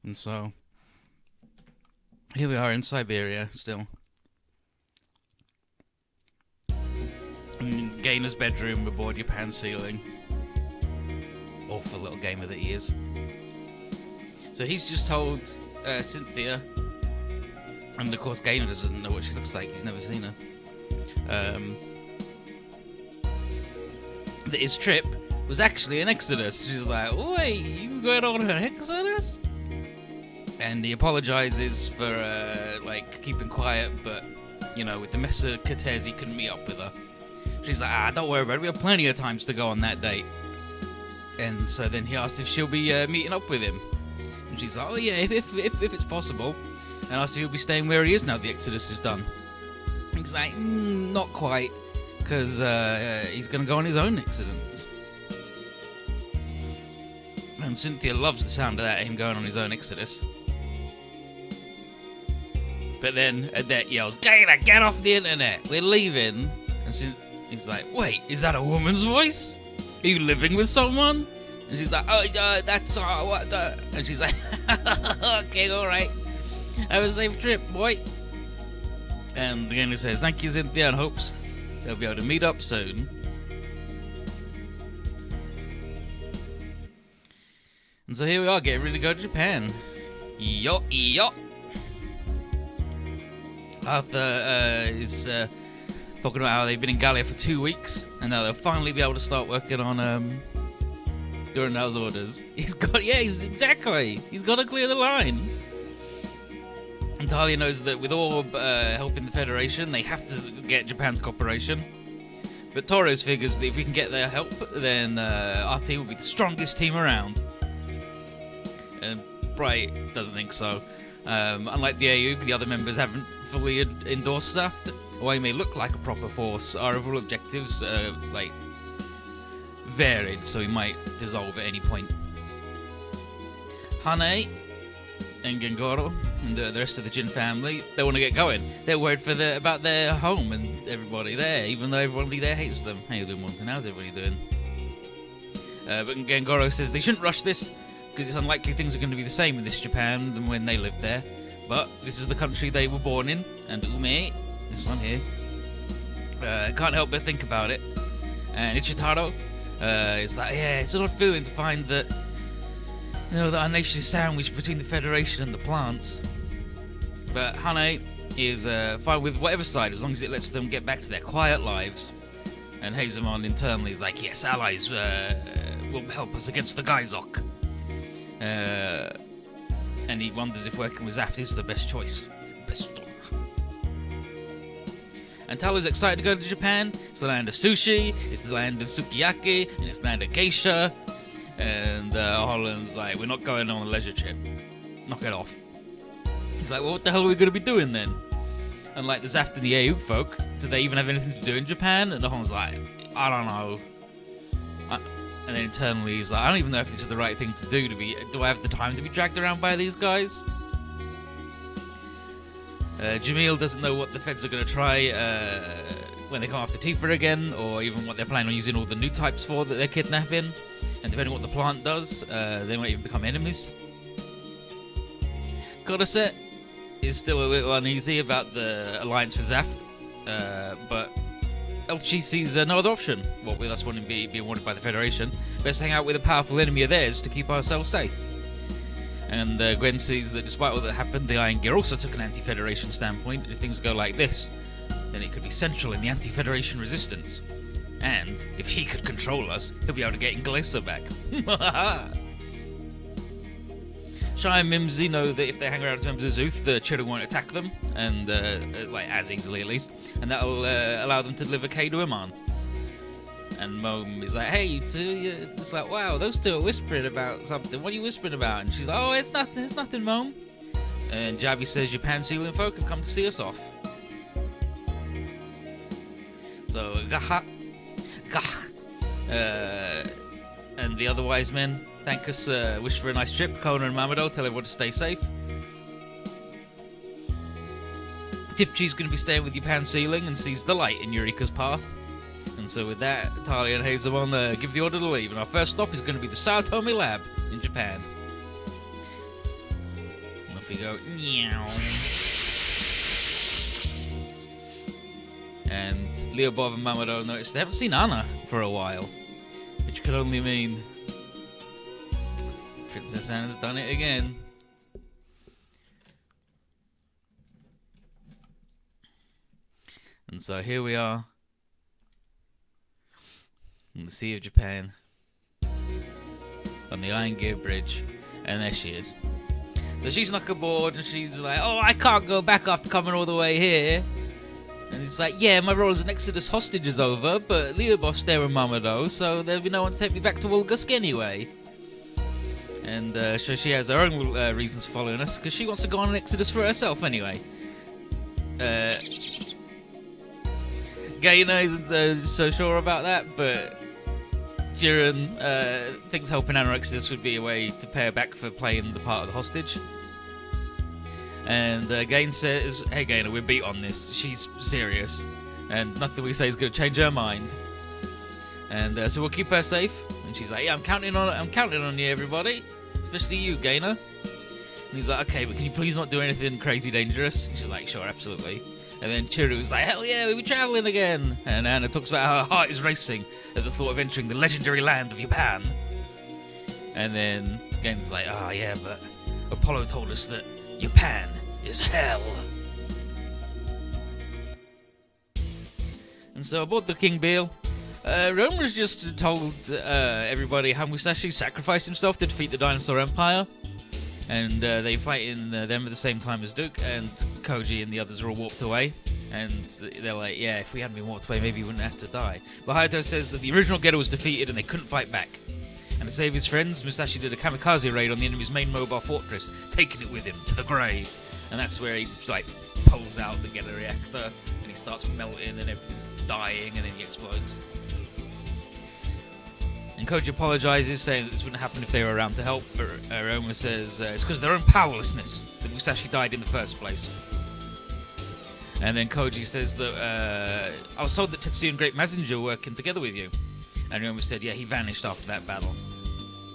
And so, here we are in Siberia, still. In Gainer's bedroom aboard Japan's ceiling. Awful little gamer that he is. So he's just told Cynthia, and of course Gainer doesn't know what she looks like, he's never seen her, that his trip was actually an exodus. She's like, wait, you going on an exodus? And he apologizes for keeping quiet, but with the mess of Cortez, he couldn't meet up with her. She's like, don't worry about it, we have plenty of times to go on that date. And so then he asks if she'll be meeting up with him, and she's like, oh yeah, if it's possible. And asks if he'll be staying where he is now the exodus is done. And he's like, not quite, because he's going to go on his own exodus. And Cynthia loves the sound of that, him going on his own exodus. But then Annette yells, Gainer, get off the internet, we're leaving. And he's like, wait, is that a woman's voice? Are you living with someone? And she's like, oh, that's what. And she's like, okay, alright. Have a safe trip, boy. And the Gainer says, thank you, Cynthia, and hopes they'll be able to meet up soon. And so here we are, getting ready to go to Japan. Yo. Arthur is talking about how they've been in Gallia for 2 weeks, and now they'll finally be able to start working on Durandal's orders. He's got to clear the line. And Talia knows that with Orb helping the Federation, they have to get Japan's cooperation. But Torres figures that if we can get their help, then our team will be the strongest team around. And Bright doesn't think so. Unlike the AU, the other members haven't fully endorsed Saft. While he may look like a proper force, our overall objectives varied, so he might dissolve at any point. Hane and Gengoro and the rest of the Jin family, they want to get going. They're worried about their home and everybody there, even though everybody there hates them. How you doing, Monty? How's everybody doing? But Gengoro says they shouldn't rush this, because it's unlikely things are going to be the same in this Japan than when they lived there. But this is the country they were born in, and Ume, this one here, can't help but think about it. And Ichitaro is like, yeah, it's an odd feeling to find that, that our nation is sandwiched between the Federation and the plants. But Hane is fine with whatever side, as long as it lets them get back to their quiet lives. And Hazemon internally is like, yes, allies will help us against the Gaizok. And he wonders if working with Zaft is the best choice. And Talia's excited to go to Japan. It's the land of sushi, it's the land of sukiyaki, and it's the land of geisha. And Holland's like, we're not going on a leisure trip. Knock it off. He's like, well, what the hell are we going to be doing then? And like the Zaft and the AU folk, do they even have anything to do in Japan? And Holland's like, I don't know. And then internally he's like, I don't even know if this is the right thing to do. Do I have the time to be dragged around by these guys? Jamil doesn't know what the feds are going to try when they come after Tifa again, or even what they're planning on using all the new types for that they're kidnapping. And depending on what the plant does, they might even become enemies. Kodaset is still a little uneasy about the alliance with Zaft, but Elchi sees no other option. What with us wanting to be wanted by the Federation, best hang out with a powerful enemy of theirs to keep ourselves safe. And Gwen sees that despite all that happened, the Iron Gear also took an anti-Federation standpoint, and if things go like this, then it could be central in the anti-Federation resistance. And if he could control us, he'll be able to get Inglesa back. Shai and Mimsy know that if they hang around as members of Zuth, the children won't attack them, and as easily at least, and that'll allow them to deliver K to Iman. And Mom is like, hey, you two, it's like, wow, those two are whispering about something. What are you whispering about? And she's like, oh, it's nothing, Mom. And Javi says, Japan sealing folk have come to see us off. So, and the other wise men thank us, wish for a nice trip. Kona and Mamodo tell everyone to stay safe. Tifchi's going to be staying with Japan sealing and sees the light in Eureka's path. And so with that, Talia and Hazemon give the order to leave, and our first stop is going to be the Sao Tome Lab in Japan. Goofy go, meow. And Lyubov and Mamoru notice they haven't seen Anna for a while, which could only mean Princess Anna's done it again. And so here we are in the Sea of Japan on the Iron Gear Bridge, and there she is. So she's knocked aboard and she's like, oh, I can't go back after coming all the way here. And he's like, yeah, my role as an Exodus hostage is over, but Lyubov's there with Mamoru, so there'll be no one to take me back to Wolgusk anyway. And so she has her own reasons for following us, because she wants to go on an Exodus for herself anyway. Gaina isn't so sure about that, but Jiren thinks helping Anna Exodus would be a way to pay her back for playing the part of the hostage. And Gain says, hey Gaina, we're beat on this. She's serious, and nothing we say is going to change her mind. And so we'll keep her safe. And she's like, yeah, I'm counting on you, everybody, especially you, Gaina. And he's like, okay, but can you please not do anything crazy dangerous? And she's like, sure, absolutely. And then Chiru's like, hell yeah, we'll be traveling again. And Anna talks about how her heart is racing at the thought of entering the legendary land of Japan. And then Gain's like, oh yeah, but Apollo told us that Japan is hell. And so aboard the King Beale, Roma's just told everybody how Musashi sacrificed himself to defeat the Dinosaur Empire. And they fight in them at the same time as Duke, and Koji and the others are all walked away. And they're like, yeah, if we hadn't been walked away, maybe we wouldn't have to die. But Hayato says that the original Gedo was defeated and they couldn't fight back. And to save his friends, Musashi did a kamikaze raid on the enemy's main mobile fortress, taking it with him to the grave. And that's where he like pulls out the Gedo reactor, and he starts melting, and everything's dying, and then he explodes. And Koji apologizes, saying that this wouldn't happen if they were around to help, but Roma says it's because of their own powerlessness that Musashi died in the first place. And then Koji says that I was told that Tetsuya and Great Messenger were working together with you. And Roma said, yeah, he vanished after that battle.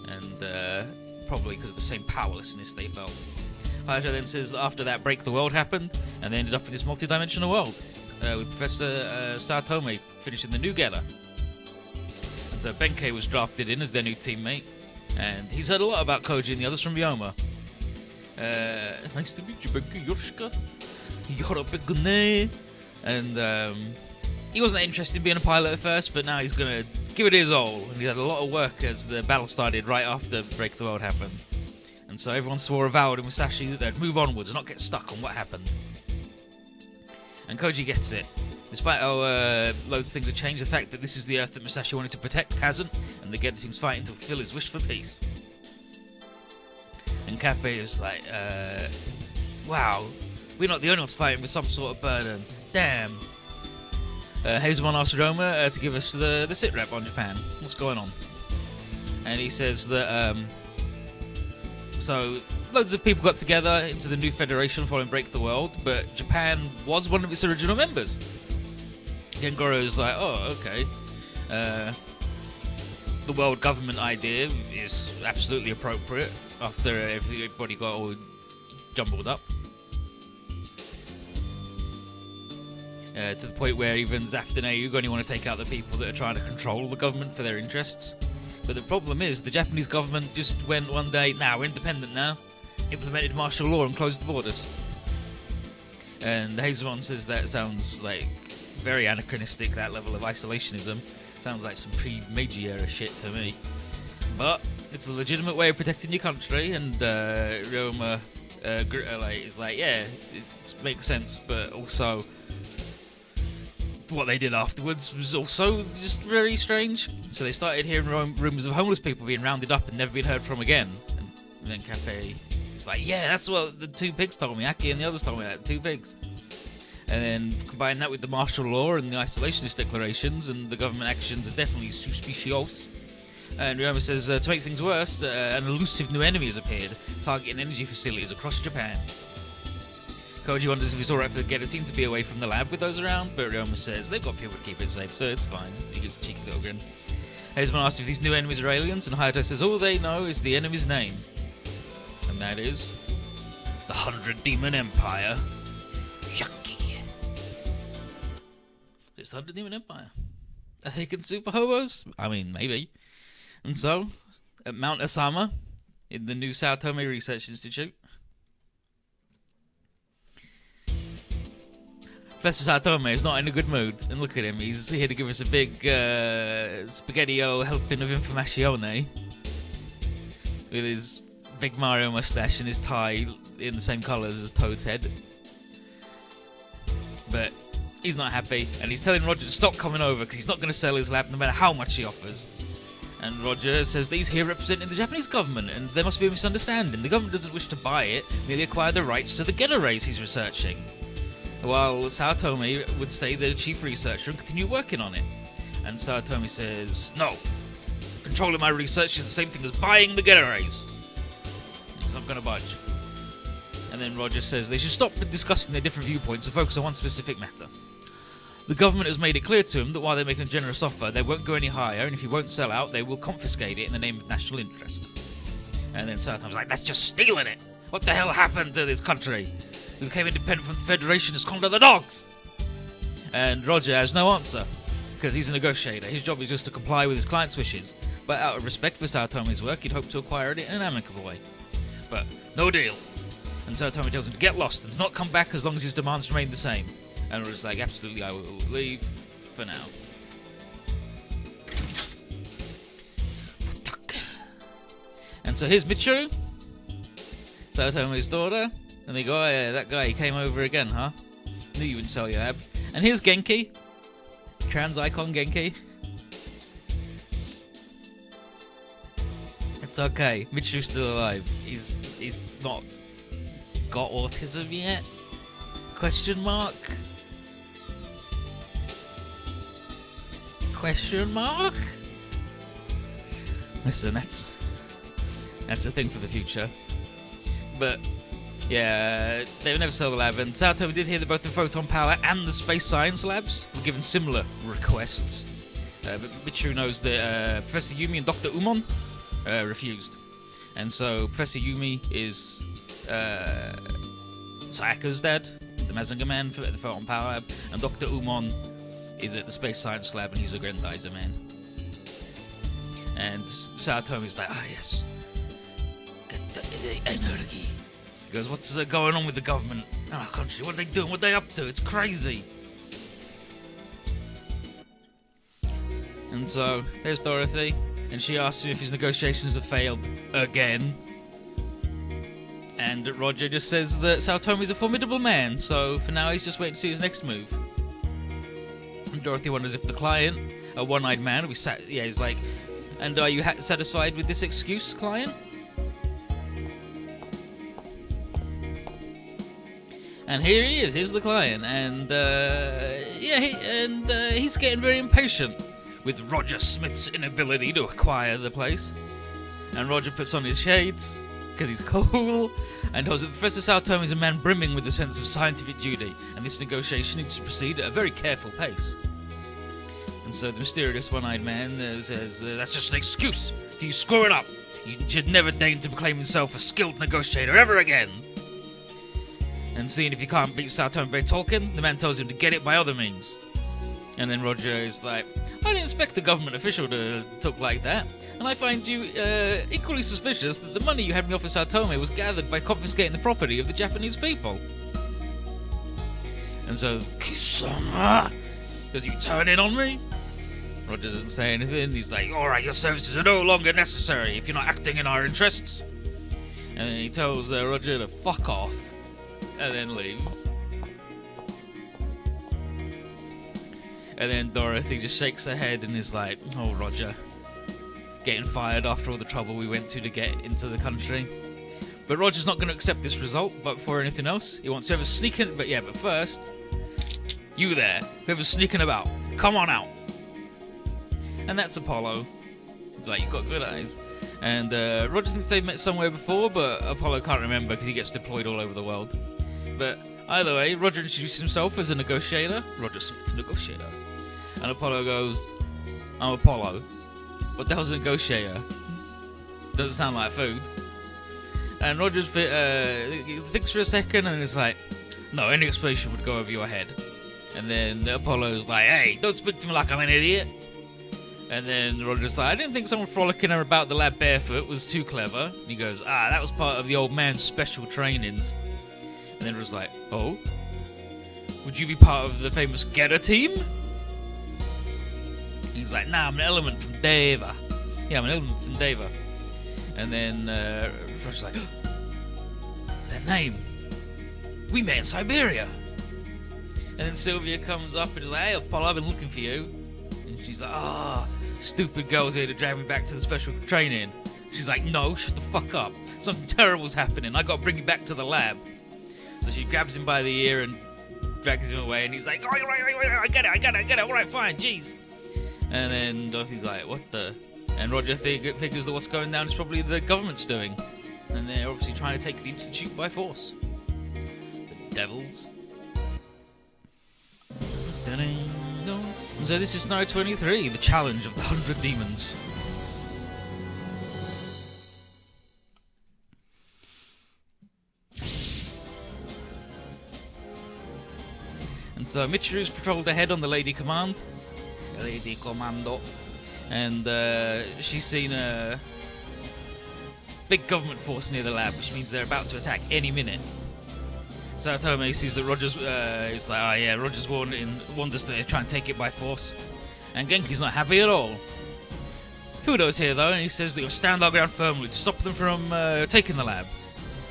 And probably because of the same powerlessness they felt. Hayato then says that after that break, the world happened, and they ended up in this multi-dimensional world, with Professor Saotome finishing the new Gedo. And so Benkei was drafted in as their new teammate, and he's heard a lot about Koji and the others from Ryoma. Nice to meet you, Benkei Yoshika. You're a big guy. And he wasn't that interested in being a pilot at first, but now he's going to give it his all. And he had a lot of work as the battle started right after Break the World happened. And so everyone swore a vow to Musashi that they'd move onwards and not get stuck on what happened. And Koji gets it. Despite how loads of things have changed, the fact that this is the Earth that Musashi wanted to protect hasn't, and the Gedo team's fighting to fulfill his wish for peace. And Kappe is like, wow, we're not the only ones fighting with some sort of burden. Damn. Hazelman asks Roma to give us the sit rep on Japan. What's going on? And he says that, so loads of people got together into the new federation following Break the World, but Japan was one of its original members. Gengoro's like, oh, okay. The world government idea is absolutely appropriate after everybody got all jumbled up. To the point where even Zaft and Ayug only want to take out the people that are trying to control the government for their interests. But the problem is, the Japanese government just went one day, we're independent now, implemented martial law and closed the borders. And Hazelman says that sounds like very anachronistic, that level of isolationism. Sounds like some pre-Meiji era shit to me. But it's a legitimate way of protecting your country, and Roma is like, yeah, it makes sense, but also what they did afterwards was also just very strange. So they started hearing rumours of homeless people being rounded up and never been heard from again. And then Kappe was like, yeah, that's what the two pigs told me. Aki and the others told me that, 2 pigs. And then combine that with the martial law and the isolationist declarations, and the government actions are definitely suspicious. And Ryoma says, to make things worse, an elusive new enemy has appeared, targeting energy facilities across Japan. Koji wonders if it's alright for the Gedo team to be away from the lab with those around, but Ryoma says they've got people to keep it safe, so it's fine. He gives a cheeky little grin. Hazelman asks if these new enemies are aliens, and Hayato says all they know is the enemy's name. And that is... The 100 Demon Empire. Yucky. It's the 100 Demon Empire. Are they super hobos? I mean, maybe. And so, at Mount Osama, in the new Sao Tome Research Institute, Professor Sao Tome is not in a good mood. And look at him, he's here to give us a big spaghetti-o helping of informazione. With his big Mario mustache and his tie in the same colours as Toad's head. But he's not happy, and he's telling Roger to stop coming over because he's not going to sell his lab no matter how much he offers. And Roger says that he's here representing the Japanese government, and there must be a misunderstanding. The government doesn't wish to buy it, merely acquire the rights to the Geta rays he's researching. While Sao Tome would stay the chief researcher and continue working on it. And Sao Tome says, no, controlling my research is the same thing as buying the Geta rays. He's not going to budge. And then Roger says they should stop discussing their different viewpoints and focus on one specific matter. The government has made it clear to him that while they're making a generous offer, they won't go any higher, and if he won't sell out, they will confiscate it in the name of national interest. And then Sao Tome's like, that's just stealing it! What the hell happened to this country? We became independent from the Federation as Conda the Dogs! And Roger has no answer, because he's a negotiator. His job is just to comply with his client's wishes. But out of respect for Sao Tome's work, he'd hope to acquire it in an amicable way. But no deal. And Sao Tome tells him to get lost and to not come back as long as his demands remain the same. And Roger's like, absolutely, I will leave for now. And so here's Michiru, Sao Tome's daughter, and they go, oh yeah, that guy, he came over again, huh? Knew you wouldn't sell your ab. And here's Genki, trans icon Genki. It's okay, Michiru's still alive. He's not got autism yet? Question mark? Question mark? Listen, that's a thing for the future. But yeah, they would never sell the lab. And Sao Tome did hear that both the photon power and the space science labs were given similar requests. But Michiru knows that Professor Yumi and Dr. Umon refused. And so Professor Yumi is Sayaka's dad, the Mazinger man for the photon power lab, and Dr. Umon is at the space science lab, and he's a grandizer man. And Sao Tome is like, ah yes, get the energy. He goes, what's going on with the government in our country? What are they doing? What are they up to? It's crazy. And so there's Dorothy, and she asks him if his negotiations have failed again. And Roger just says that Sao Tome is a formidable man, so for now he's just waiting to see his next move. And Dorothy wonders if the client, a one-eyed man, he's like, and are you satisfied with this excuse, client? And here he is, here's the client, and he's getting very impatient with Roger Smith's inability to acquire the place. And Roger puts on his shades, because he's cool, and tells that Professor Sao Tome is a man brimming with a sense of scientific duty, and this negotiation needs to proceed at a very careful pace. And so the mysterious one-eyed man says, that's just an excuse for you screwing up. You should never deign to proclaim himself a skilled negotiator ever again. And seeing if you can't beat Sao Tome by talking, the man tells him to get it by other means. And then Roger is like, I didn't expect a government official to talk like that, and I find you equally suspicious that the money you had me offer Sao Tome was gathered by confiscating the property of the Japanese people. And so, Kisama, because you turn in on me? Roger doesn't say anything. He's like, alright, your services are no longer necessary if you're not acting in our interests. And then he tells Roger to fuck off, and then leaves. And then Dorothy just shakes her head and is like, oh, Roger, getting fired after all the trouble we went to get into the country. But Roger's not going to accept this result, but before anything else, he wants whoever's sneaking, but first, you there, whoever's sneaking about, come on out. And that's Apollo. He's like, you've got good eyes. And Roger thinks they've met somewhere before, but Apollo can't remember because he gets deployed all over the world. But either way, Roger introduces himself as a negotiator, Roger Smith, negotiator. And Apollo goes, I'm Apollo. What the hell's a negotiator? Doesn't sound like food. And Rogers thinks for a second and is like, no, any explanation would go over your head. And then Apollo's like, hey, don't speak to me like I'm an idiot. And then Roger's like, I didn't think someone frolicking about the lab barefoot was too clever. And he goes, that was part of the old man's special trainings. And then Roger's like, oh? Would you be part of the famous Getter team? And he's like, nah, I'm an element from Deva. Yeah, I'm an element from Deva. And then Roger's like, their name. We met in Siberia. And then Sylvia comes up and is like, hey, Apollo, I've been looking for you. And she's like, stupid girl's here to drag me back to the special training. She's like, no, shut the fuck up. Something terrible's happening. I gotta bring you back to the lab. So she grabs him by the ear and drags him away. And he's like, all right, I get it. All right, fine, jeez. And then Dorothy's like, what the... And Roger figures that what's going down is probably the government's doing. And they're obviously trying to take the Institute by force. The devils. And so this is Scenario 23, the challenge of the 100 demons. And so Michiru's patrolled ahead on the Lady Command. Lady Commando. And she's seen a big government force near the lab, which means they're about to attack any minute. Saotome sees that Rogers is like, oh yeah, Rogers warned us that they're trying to take it by force. And Genki's not happy at all. Fudo's here though, and he says that you'll stand our ground firmly to stop them from taking the lab.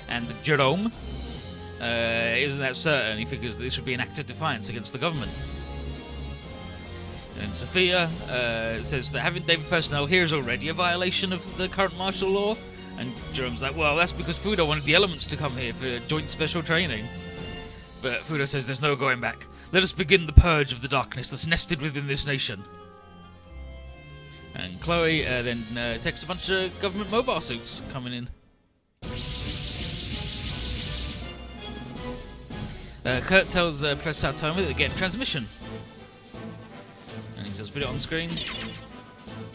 And Jerome isn't that certain. He figures that this would be an act of defiance against the government. And Sophia says that having David personnel here is already a violation of the current martial law. And Jerome's like, well, that's because Fudo wanted the elements to come here for joint special training. But Fudo says there's no going back. Let us begin the purge of the darkness that's nested within this nation. And Chloe then takes a bunch of government mobile suits coming in. Kurt tells Professor Saotome that they're getting transmission. And he says, put it on screen.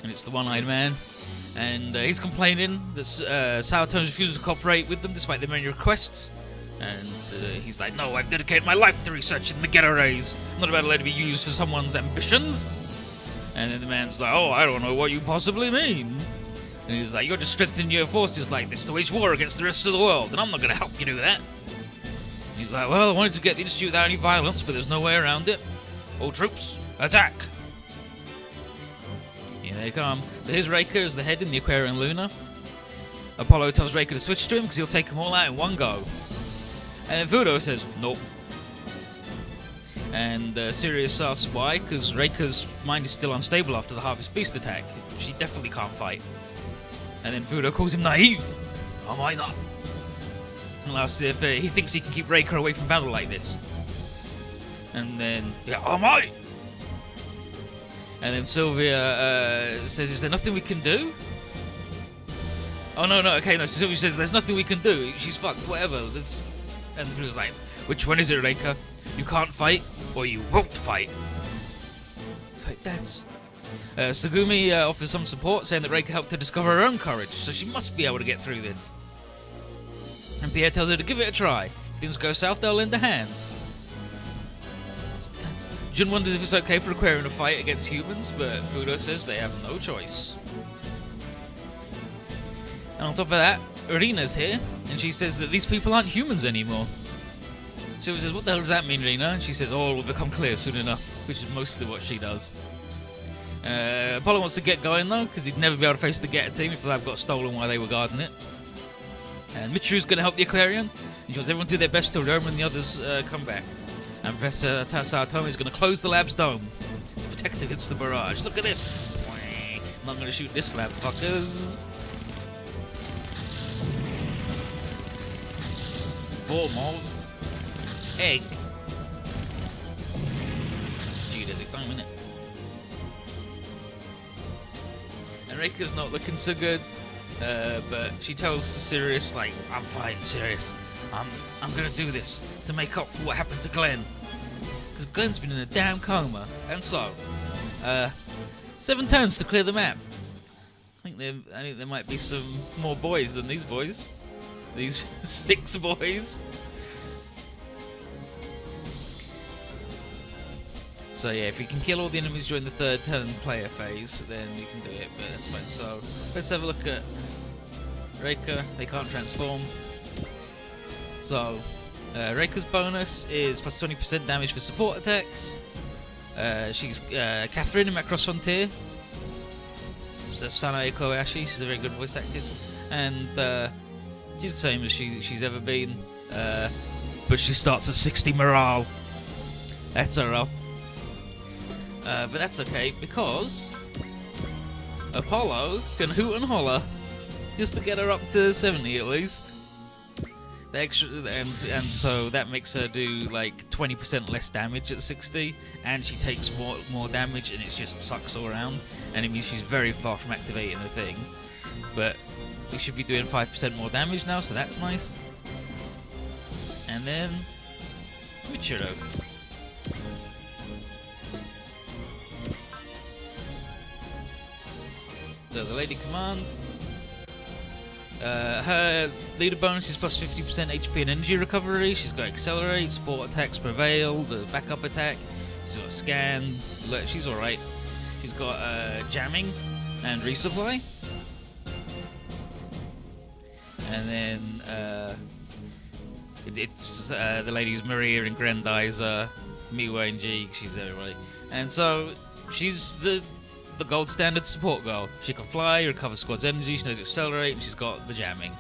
And it's the one-eyed man. And he's complaining that Saotome's refusal to cooperate with them despite their many requests. And he's like, no, I've dedicated my life to researching the Getter rays. I'm not about to let it be used for someone's ambitions. And then the man's like, oh, I don't know what you possibly mean. And he's like, you're just strengthening your forces like this to wage war against the rest of the world, and I'm not going to help you do that. And he's like, well, I wanted to get the Institute without any violence, but there's no way around it. All troops, attack! Here they come. So here's Reika as the head in the Aquarian Luna. Apollo tells Reika to switch to him because he'll take them all out in one go. And then Fudo says, nope. And Sirius asks why, because Reika's mind is still unstable after the Harvest Beast attack. She definitely can't fight. And then Fudo calls him naive. Am I not? And asks if he thinks he can keep Reika away from battle like this. And then, yeah, am I? And then Sylvia says, is there nothing we can do? Oh, no, okay, no. So Sylvia says, there's nothing we can do. She's fucked, whatever. And Fudo's like, which one is it, Reika? You can't fight, or you won't fight. It's like, that's... Tsugumi offers some support, saying that Reika helped her discover her own courage, so she must be able to get through this. And Pierre tells her to give it a try. If things go south, they'll lend a hand. Jun wonders if it's okay for Aquarian to fight against humans, but Fudo says they have no choice. And on top of that, Irina's here, and she says that these people aren't humans anymore. Sylvia says, what the hell does that mean, Irina? And she says, oh, it will become clear soon enough, which is mostly what she does. Apollo wants to get going, though, because he'd never be able to face the Getter team if the lab got stolen while they were guarding it. And Michiru's going to help the Aquarian, and she wants everyone to do their best till Rome and the others come back. And Professor Saotome is going to close the lab's dome to protect against the barrage. Look at this! I'm not going to shoot this lab, fuckers. Form of egg. Geodesic dome, innit? And Reika's not looking so good, but she tells Sirius, like, I'm fine, Sirius. I'm gonna do this to make up for what happened to Glenn. Because Glenn's been in a damn coma. And so, 7 turns to clear the map. I think there might be some more boys than these boys. these 6 boys. So yeah, if we can kill all the enemies during the 3rd turn player phase, then we can do it, but that's fine. So let's have a look at Reika. They can't transform. So Reika's bonus is plus 20% damage for support attacks. She's Catherine in Macross Frontier. Sanae Kobayashi, she's a very good voice actress. And she's the same as she's ever been. But she starts at 60 morale. That's her rough. But that's okay, because Apollo can hoot and holler just to get her up to 70 at least. The extra, and so that makes her do like 20% less damage at 60, and she takes more damage, and it just sucks all around. And it means she's very far from activating the thing. But we should be doing 5% more damage now, so that's nice. And then Michiro. So the Lady Command, her leader bonus is plus 50% HP and energy recovery. She's got Accelerate, Support Attacks Prevail, the backup attack. She's got Scan. She's alright. She's got Jamming and Resupply. And then it's the lady who's Maria and Grandizer, Miwa and G. She's everybody. And so she's the gold standard support girl. She can fly, recover squad's energy, she knows Accelerate, and she's got the Jamming.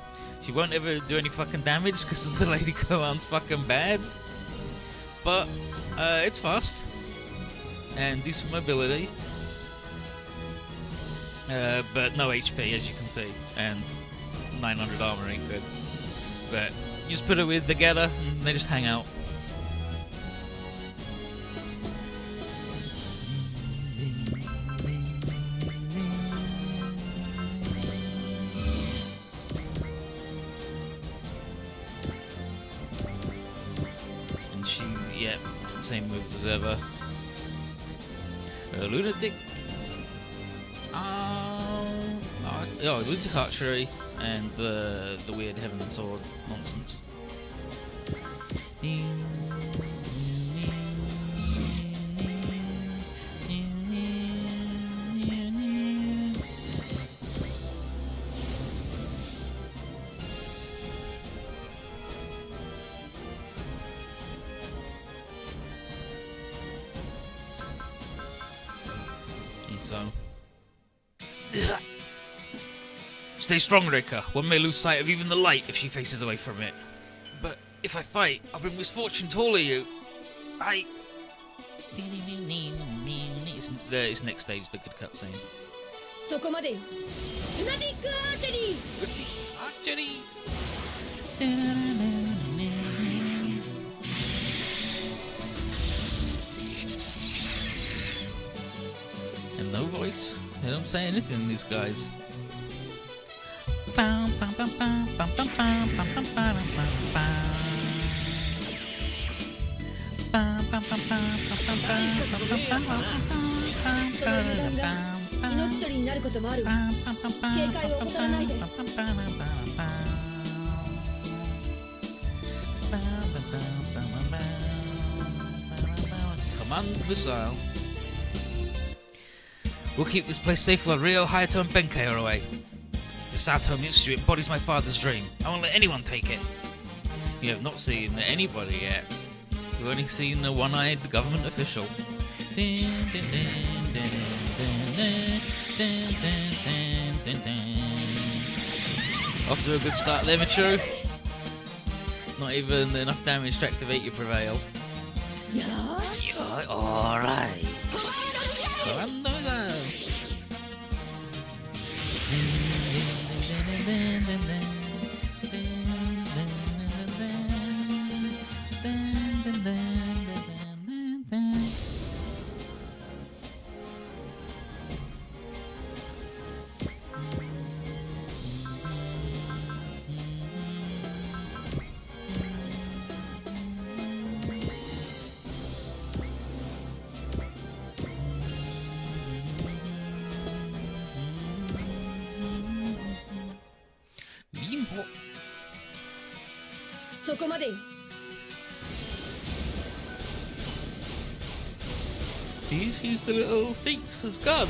She won't ever do any fucking damage because the Lady Command's fucking bad. But it's fast and decent mobility. But no HP, as you can see, and 900 armor ain't good. But you just put it with the Getter and they just hang out. Same moves as ever. Lunatic. Lunatic Archery and the weird Heaven and Sword nonsense. So, stay strong, Reika. One may lose sight of even the light if she faces away from it. But if I fight, I'll bring misfortune to all of you. It's next stage, the good cutscene. Archery! And no voice. They don't say anything, these guys. Command missile. We'll keep this place safe while Ryo, Hayato, and Benkei are away. The Satomi Institute embodies my father's dream. I won't let anyone take it. You have not seen anybody yet. You've only seen the one-eyed government official. Off to a good start there, Michiru. Not even enough damage to activate your Prevail. Yes. Alright. Commando missile. こまでよ。 See, use the little feet as God.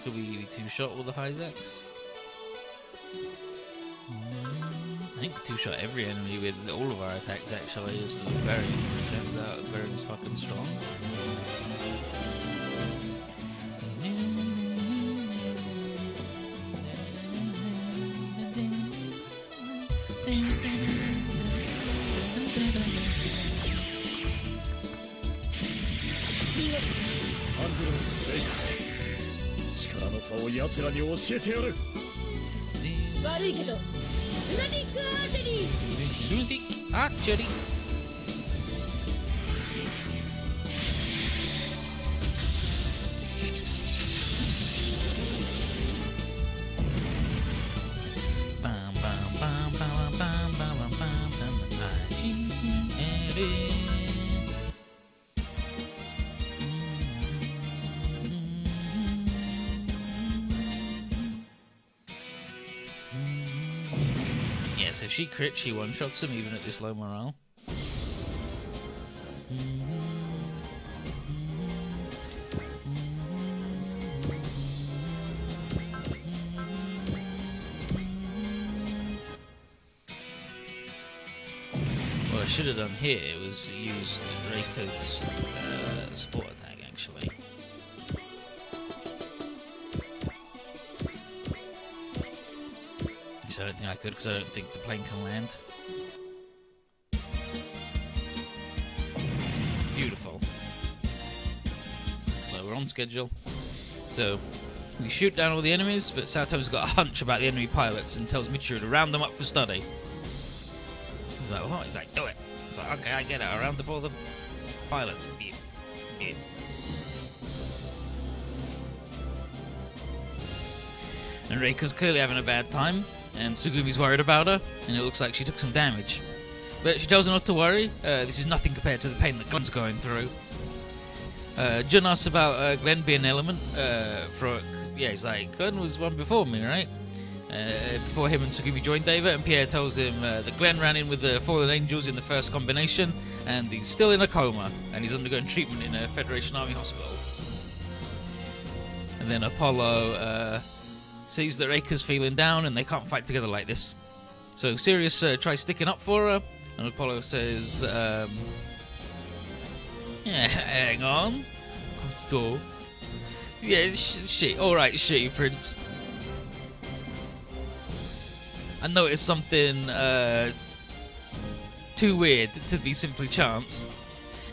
Could we two-shot all the Hyzex? I think we two-shot every enemy with all of our attacks actually as the variant. It turns out the variant's fucking strong. Lunatic archery. Bam bam bam bam bam bam bam bam. Yeah, so if she crits, she one-shots him even at this low morale. What I should have done here was used Reika's support attack, actually. I don't think I could because I don't think the plane can land. Beautiful. So we're on schedule. So we shoot down all the enemies, but Sato's got a hunch about the enemy pilots and tells Michiru to round them up for study. He's like, what? He's like, do it. He's like, okay, I get it. I'll round up all the pilots. Yeah. Yeah. And Reika's clearly having a bad time. And Tsugumi's worried about her, and it looks like she took some damage. But she tells her not to worry, this is nothing compared to the pain that Glenn's going through. Jun asks about Glenn being an element, he's like, Glenn was one before me, right? Before him and Tsugumi joined David, and Pierre tells him that Glenn ran in with the Fallen Angels in the first combination, and he's still in a coma, and he's undergoing treatment in a Federation Army hospital. And then Apollo, sees that Reika's feeling down and they can't fight together like this. So Sirius tries sticking up for her, and Apollo says, yeah, hang on. Kuto. Yeah, shit. Alright, shitty prince. I noticed something too weird to be simply chance.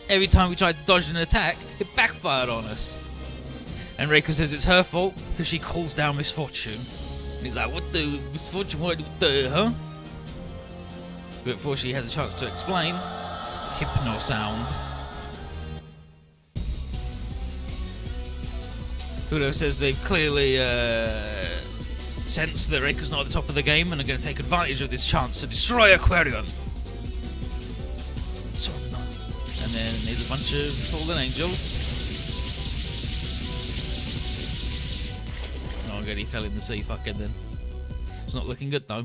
Every time we tried to dodge an attack, it backfired on us. And Reika says it's her fault because she calls down misfortune. And he's like, what the misfortune? What the, huh? But before she has a chance to explain, hypno sound. Fudo says they've clearly sensed that Reika's not at the top of the game and are going to take advantage of this chance to destroy Aquarion. And then there's a bunch of fallen angels. Oh god, he fell in the sea fucking then. It's not looking good though.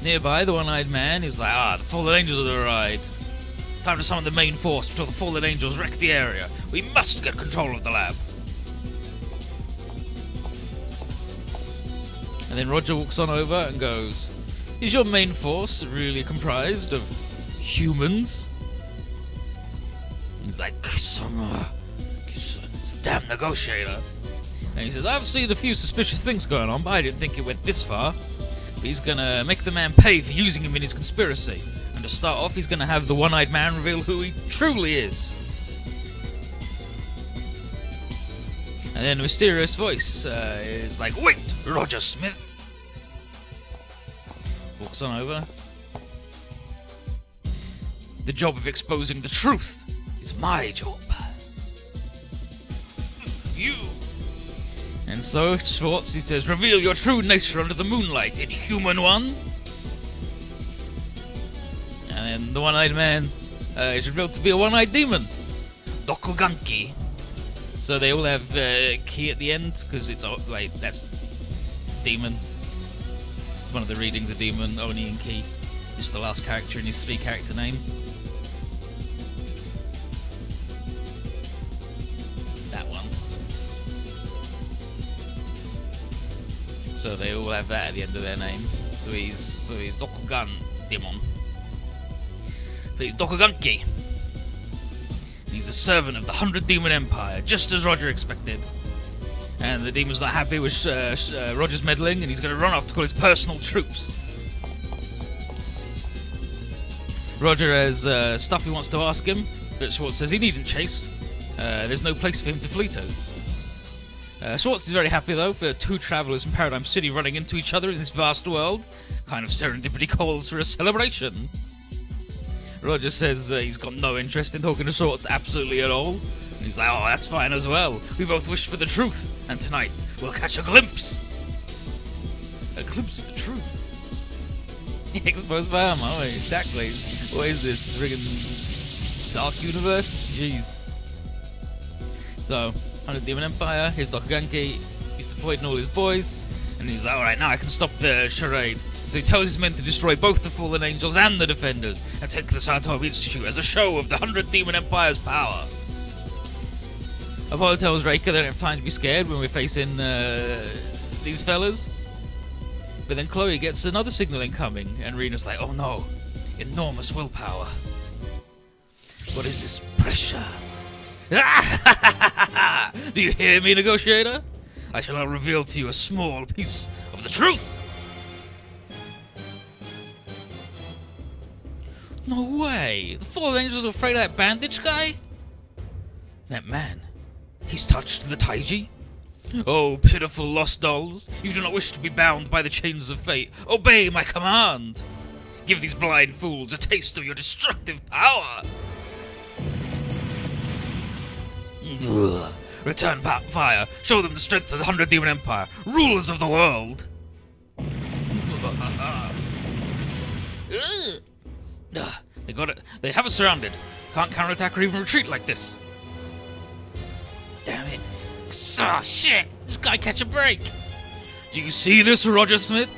Nearby, the one-eyed man is like, the fallen angels have arrived. Time to summon the main force before the fallen angels wreck the area. We must get control of the lab. And then Roger walks on over and goes, is your main force really comprised of humans? He's like, Kisama, it's a damn negotiator. And he says, I've seen a few suspicious things going on, but I didn't think it went this far. But he's gonna make the man pay for using him in his conspiracy. And to start off, he's gonna have the one-eyed man reveal who he truly is. And then a mysterious voice is like, "Wait, Roger Smith!" Walks on over. "The job of exposing the truth is my job. You..." And so, Schwartz, he says, "Reveal your true nature under the moonlight, inhuman one." And then the one-eyed man is revealed to be a one-eyed demon, Dokuganki. So they all have ki at the end, because it's like, that's demon. It's one of the readings of demon, Oni and ki. It's the last character in his 3-character name. That one. So they all have that at the end of their name. So he's Dokugan Demon. But he's Dokuganki. He's a servant of the 100 Demon Empire, just as Roger expected. And the demon's not happy with Roger's meddling, and he's going to run off to call his personal troops. Roger has stuff he wants to ask him, but Schwartz says he needn't chase. There's no place for him to flee to. Schwartz is very happy, though, for 2 travelers from Paradigm City running into each other in this vast world. Kind of serendipity calls for a celebration. Roger says that he's got no interest in talking to Schwartz absolutely at all. And he's like, "Oh, that's fine as well. We both wish for the truth, and tonight we'll catch a glimpse." A glimpse of the truth? Exposed by armor, oh, exactly. What is this, friggin' Dark Universe? Jeez. So, 100 Demon Empire, here's Dokuganki. He's deployed in all his boys, and he's like, "Alright, now I can stop the charade." So he tells his men to destroy both the Fallen Angels and the Defenders, and take the Saitobi Institute as a show of the 100 Demon Empire's power. Apollo tells Reika they don't have time to be scared when we're facing these fellas. But then Chloe gets another signal incoming, and Rena's like, "Oh no, enormous willpower. What is this pressure?" "Do you hear me, negotiator? I shall now reveal to you a small piece of the truth." No way! The Fallen Angels are afraid of that bandage guy? That man, he's touched the Taiji? Oh, pitiful lost dolls, you do not wish to be bound by the chains of fate. Obey my command! Give these blind fools a taste of your destructive power! Ugh. Return fire, show them the strength of the 100 Demon Empire, rulers of the world! They got it. They have us surrounded. Can't counterattack or even retreat like this. Damn it. Ah, shit! This guy catch a break! Do you see this, Roger Smith?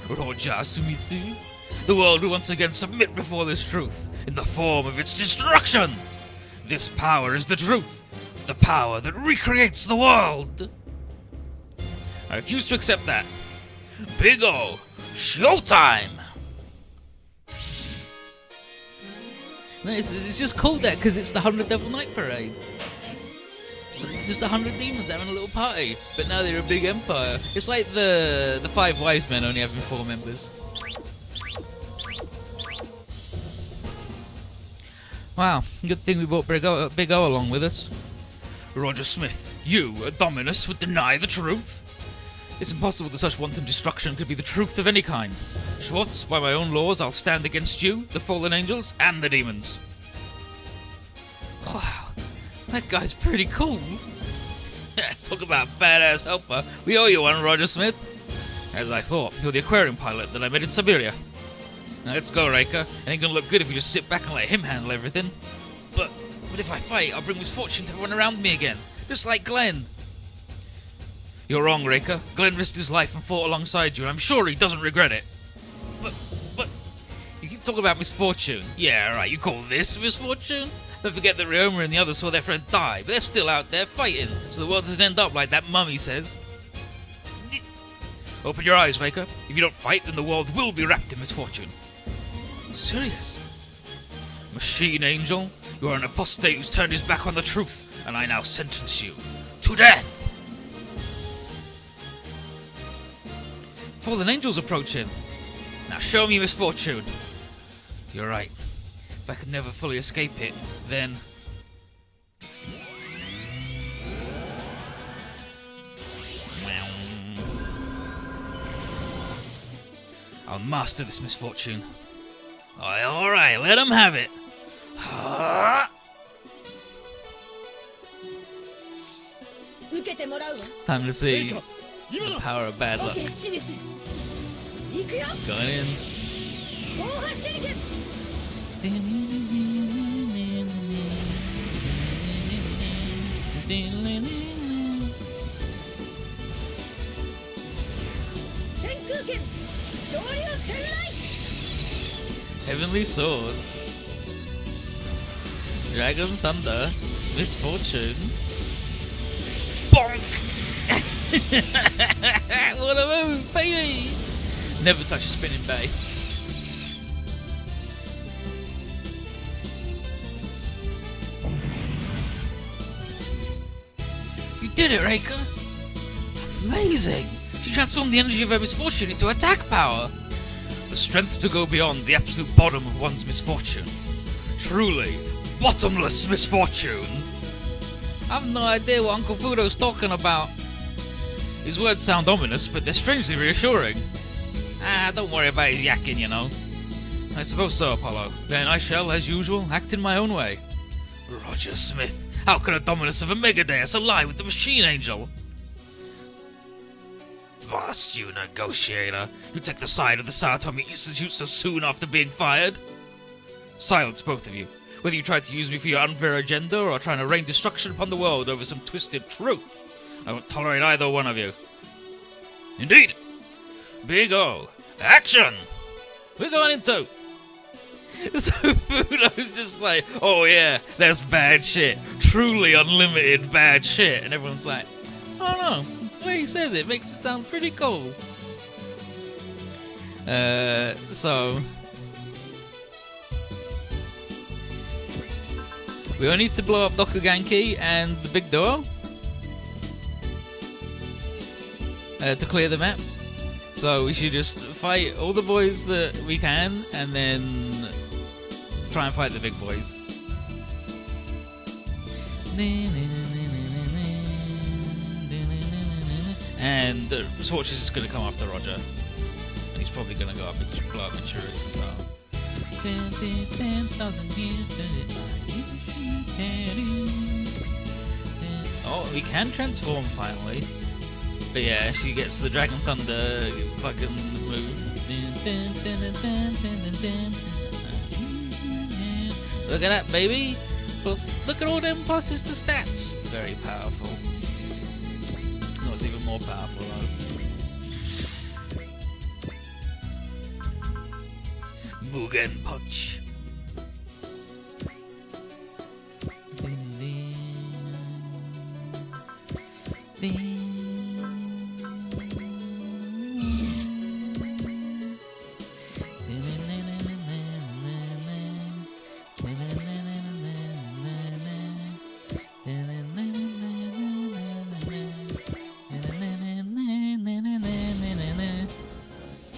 Roger Sumisu? The world will once again submit before this truth, in the form of its destruction! This power is the truth, the power that recreates the world! I refuse to accept that. Big O, showtime! No, it's just called that because it's the 100 Devil Night Parade. So it's just 100 demons having a little party, but now they're a big empire. It's like the 5 wise men only having 4 members. Wow, good thing we brought Big O along with us. Roger Smith, you, a Dominus, would deny the truth? It's impossible that such wanton destruction could be the truth of any kind. Schwartz, by my own laws, I'll stand against you, the Fallen Angels, and the demons. Wow, that guy's pretty cool. Talk about badass helper. We owe you one, Roger Smith. As I thought, you're the aquarium pilot that I met in Siberia. Now let's go, Reika. It ain't gonna look good if we just sit back and let him handle everything. But if I fight, I'll bring misfortune to everyone around me again, just like Glenn. You're wrong, Reika. Glenn risked his life and fought alongside you, and I'm sure he doesn't regret it. But you keep talking about misfortune. Yeah, right, you call this misfortune? Don't forget that Ryoma and the others saw their friend die, but they're still out there fighting, so the world doesn't end up like that mummy says. Open your eyes, Reika. If you don't fight, then the world will be wrapped in misfortune. Serious? Machine Angel, you are an apostate who's turned his back on the truth, and I now sentence you to death! Fallen Angel's approaching. Now show me misfortune. You're right. If I could never fully escape it, then... I'll master this misfortune. Alright, let him have it. Time to see the power of bad luck. Going in. Heavenly Sword. Dragon's Thunder. Misfortune. Bonk! What a move, baby! Never touch a spinning bay. You did it, Reika! Amazing! She transformed the energy of her misfortune into attack power! The strength to go beyond the absolute bottom of one's misfortune. Truly, bottomless misfortune! I have no idea what Uncle Fudo's talking about. His words sound ominous, but they're strangely reassuring. Don't worry about his yakking, you know. I suppose so, Apollo. Then I shall, as usual, act in my own way. Roger Smith, how can a Dominus of a Megadeus ally with the Machine Angel? Vast, you negotiator, you take the side of the Saitomi Institute so soon after being fired? Silence, both of you. Whether you tried to use me for your unfair agenda or are trying to rain destruction upon the world over some twisted truth, I won't tolerate either one of you. Indeed. Big O. Action! We're going into... So Fudo's just like, oh yeah, that's bad shit. Truly unlimited bad shit. And everyone's like, oh no, the way he says it makes it sound pretty cool. So... we only need to blow up Dokuganki and the big duo to clear the map. So we should just fight all the boys that we can and then try and fight the big boys. And Swartz is just going to come after Roger. And he's probably going to go up and blow up Michiru, so... 10,000 years. Oh, we can transform finally. But yeah, she gets the Dragon Thunder fucking move. Look at that, baby! Plus, look at all them pluses to stats. Very powerful. No, it's even more powerful though. Mugen Punch.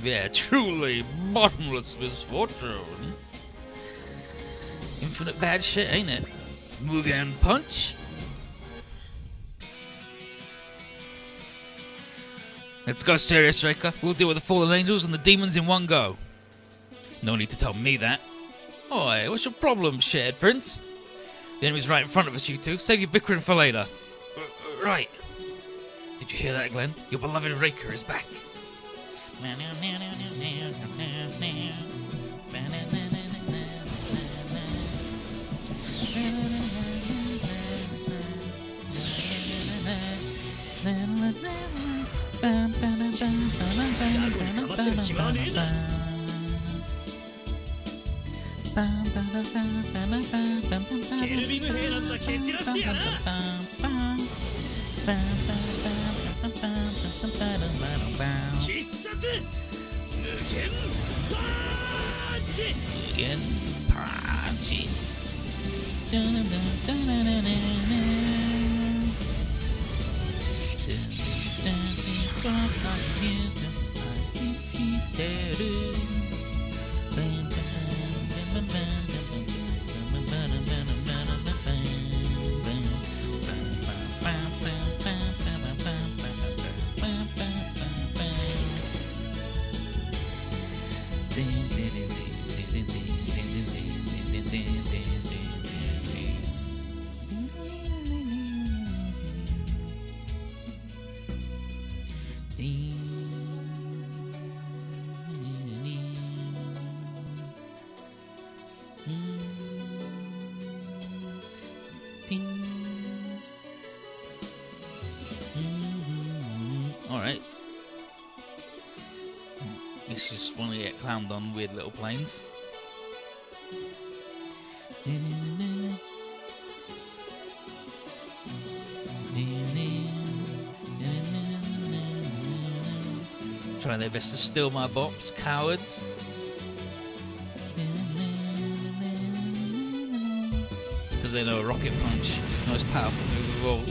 Yeah, truly bottomless misfortune. Infinite bad shit, ain't it? Mugen Punch. Let's go, serious Reika. We'll deal with the fallen angels and the demons in one go. No need to tell me that. Oi, what's your problem, shared prince? The enemy's right in front of us, you two. Save your bickering for later. Right. Did you hear that, Glenn? Your beloved Reika is back. Alright. This just want to get clowned on weird little planes. Trying their best to steal my bops, cowards. Because they know a rocket punch is the most powerful move of all.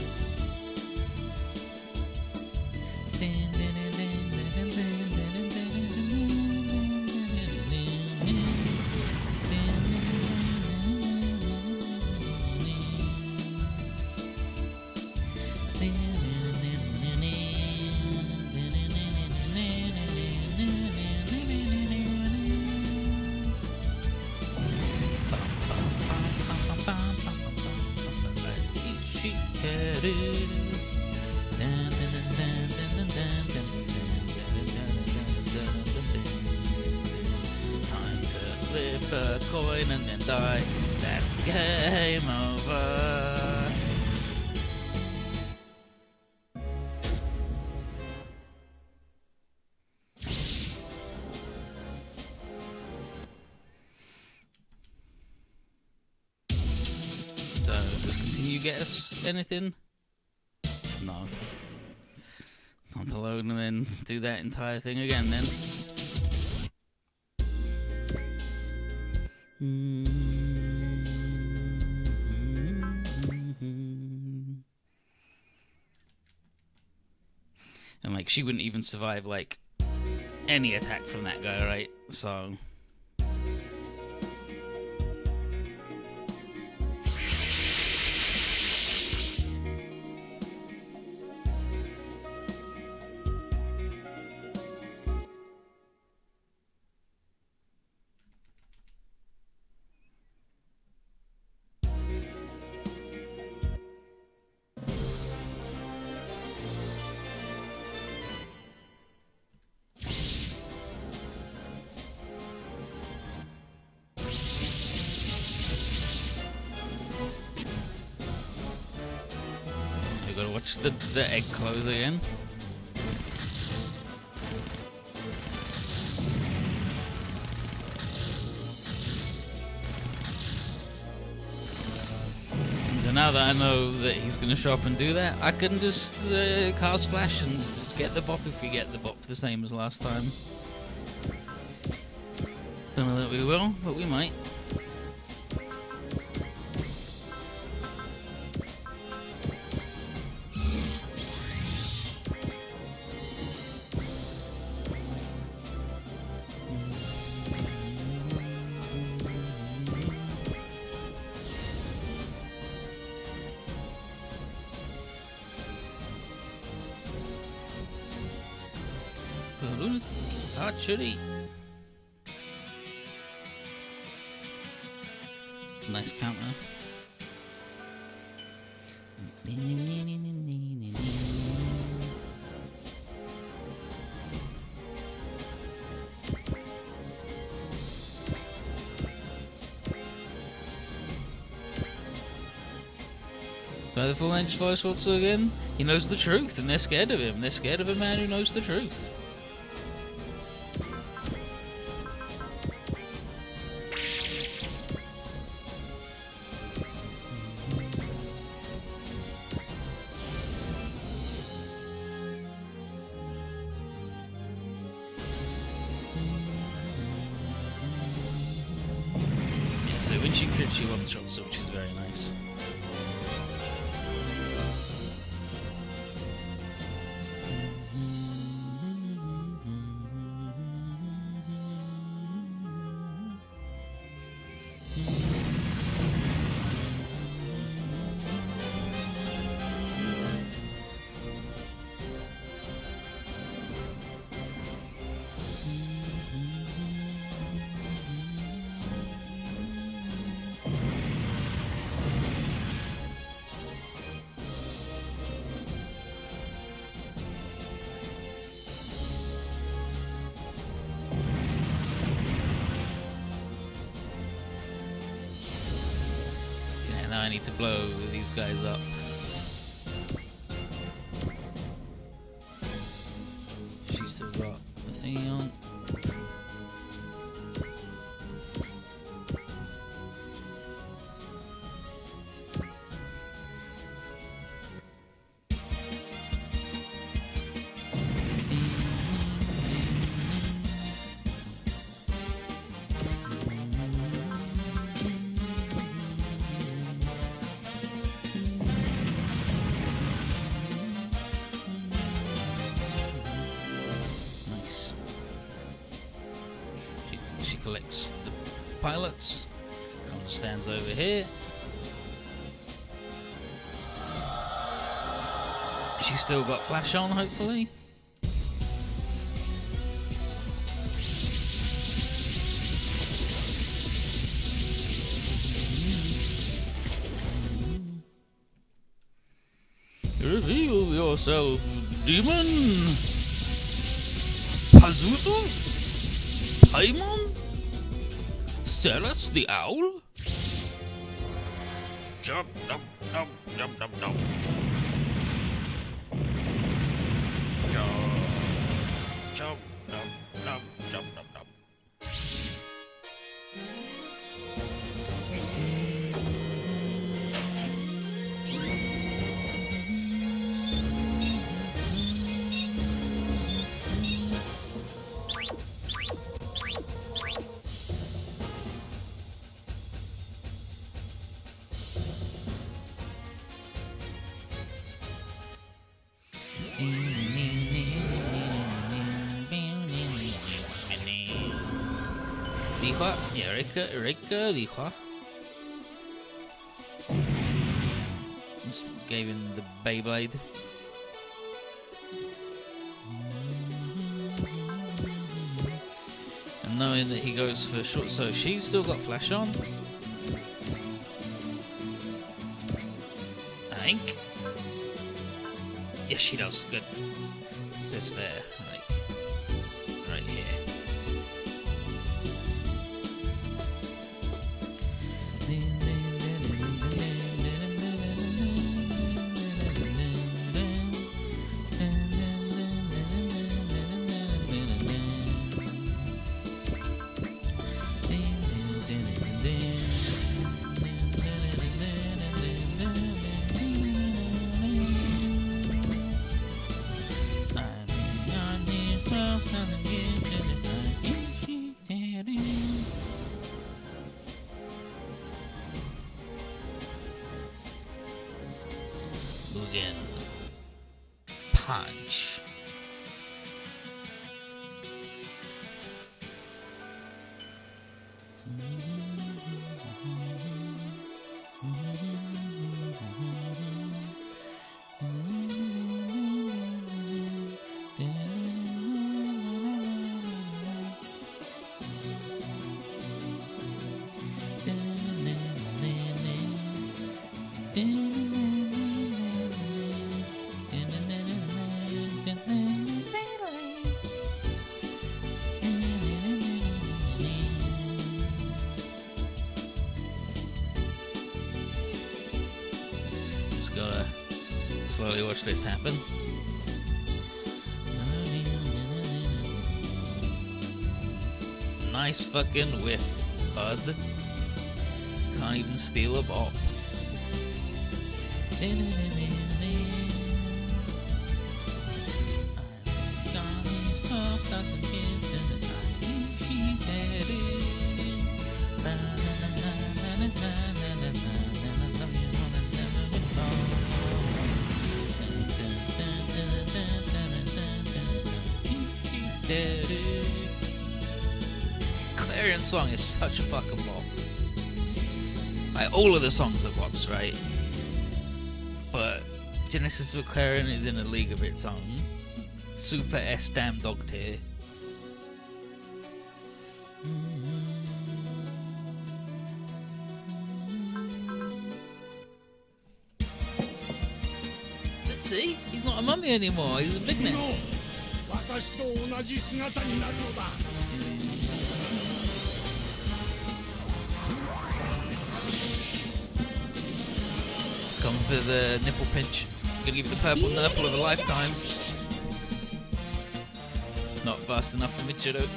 Time to flip a coin and then die. That's game over. So, does continue get us anything? No. Time to load and then do that entire thing again then. And like she wouldn't even survive like any attack from that guy, right? So watch the egg close again. So now that I know that he's going to show up and do that, I can just cast Flash and get the bop if we get the bop the same as last time. Don't know that we will, but we might. Archery. Nice counter. So the full edge voice what's again? He knows the truth and they're scared of him. They're scared of a man who knows the truth. So when she crits, she one-shots, which is very nice. I need to blow these guys up. She's still got the thingy on. She collects the pilots, comes, stands over here. She's still got flash on, hopefully. Reveal yourself, demon! Pazuzu? Paimon? Ceres the owl? Jump, jump, jump, jump, jump, jump. Jump, jump, jump, jump, jump, jump, jump. Lihua, yeah, Rika, Lihua. Just gave him the Beyblade. And knowing that he goes for short, so she's still got flash on. I think. Yes, she does. Good. It's just there, right here. Mugen Punch. Just gotta slowly watch this happen. Nice fucking whiff, bud. Can't even steal a ball. Clarion song is such a fucking bop. Like, all of the songs are bops, right? But Genesis for Clarion is in a league of its own. Super S damn dog tier. Let's see, he's not a mummy anymore, he's a big man. come for the nipple pinch. Gonna give you the purple nurple of a lifetime. Not fast enough for Michiru.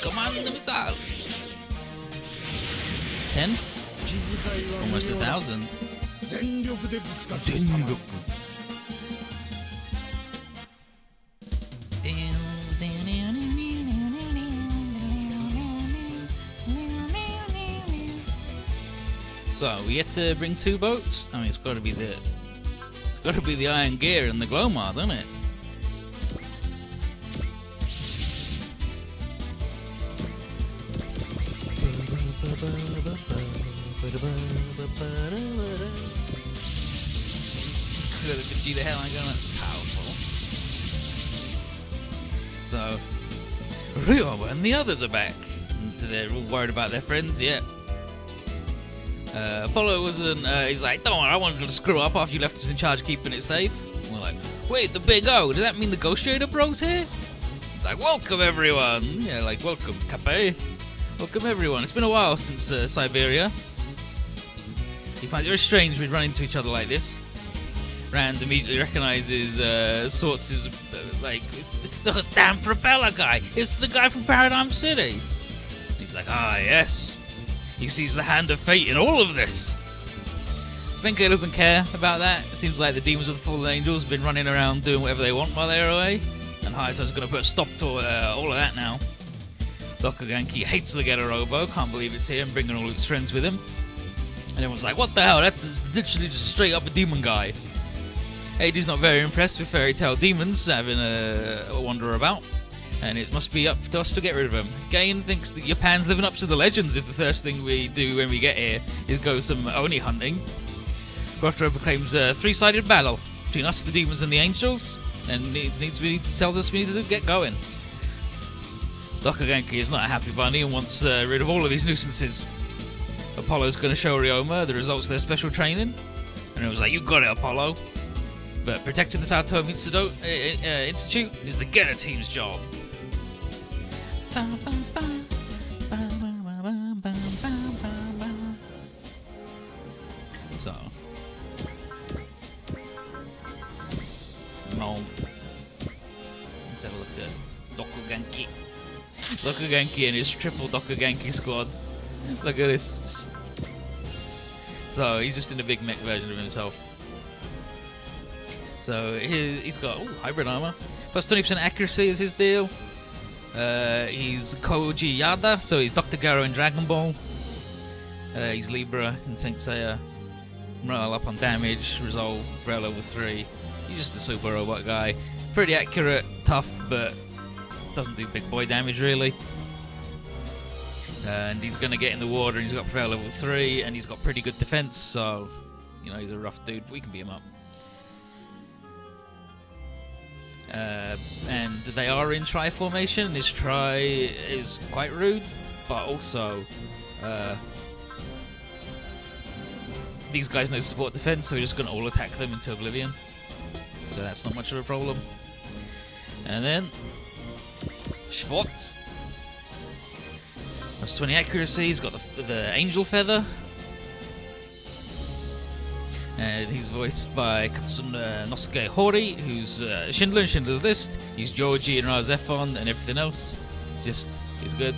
Command the missile. 10? Almost 1,000. Zenroku. So we get to bring 2 boats. I mean, it's got to be the Iron Gear and the Glomar, doesn't it? Look at Vegeta headline going, that's powerful. So Ryoma and the others are back. And they're all worried about their friends. Yeah. Apollo wasn't. He's like, don't worry, I wanted to screw up after you left us in charge, keeping it safe. And we're like, wait, the Big O? Does that mean the Ghost Trader Bros here? It's like, welcome everyone. Yeah, like welcome, Cape. Welcome everyone. It's been a while since Siberia. He finds it very strange we'd run into each other like this. Rand immediately recognizes Swords' like, the damn propeller guy. It's the guy from Paradigm City. He's like, ah, yes. He sees the hand of fate in all of this. Benkei doesn't care about that. It seems like the demons of the fallen angels have been running around doing whatever they want while they're away. And Hayato's going to put a stop to all of that now. Dokuganki hates the Getter Robo, can't believe it's here and bringing all its friends with him. And everyone's like, what the hell, that's literally just straight up a demon guy. Hades not very impressed with fairy tale demons having a wander about. And it must be up to us to get rid of him. Gain thinks that Japan's living up to the legends if the first thing we do when we get here is go some Oni hunting. Grotto proclaims a 3-sided battle between us, the demons, and the angels, and tells us we need to get going. Dokuganki is not a happy bunny and wants rid of all of these nuisances. Apollo's going to show Ryoma the results of their special training, and it was like, you got it, Apollo. But protecting the Saotome Institute is the Getter team's job. So, let's have a look at Dokuganki. Dokuganki and his triple Dokuganki squad. Look at this. So he's just in a big mech version of himself. So he's got hybrid armor. Plus 20% accuracy is his deal. He's Koji Yada, so he's Dr. Garo in Dragon Ball. He's Libra in Saint Seiya. Morale up on damage, resolve, Vrel level 3. He's just a super robot guy. Pretty accurate, tough, but doesn't do big boy damage really. And he's going to get in the water, and he's got Prevail level 3, and he's got pretty good defense, so, you know, he's a rough dude. We can beat him up. And they are in tri formation. This tri is quite rude, but also these guys know support defense, so we're just going to all attack them into oblivion. So that's not much of a problem. And then Schwartz. That's 20 accuracy. He's got the angel feather. And he's voiced by Katsunosuke Hori, who's Schindler in Schindler's List. He's Georgie in Razefon and everything else. He's good.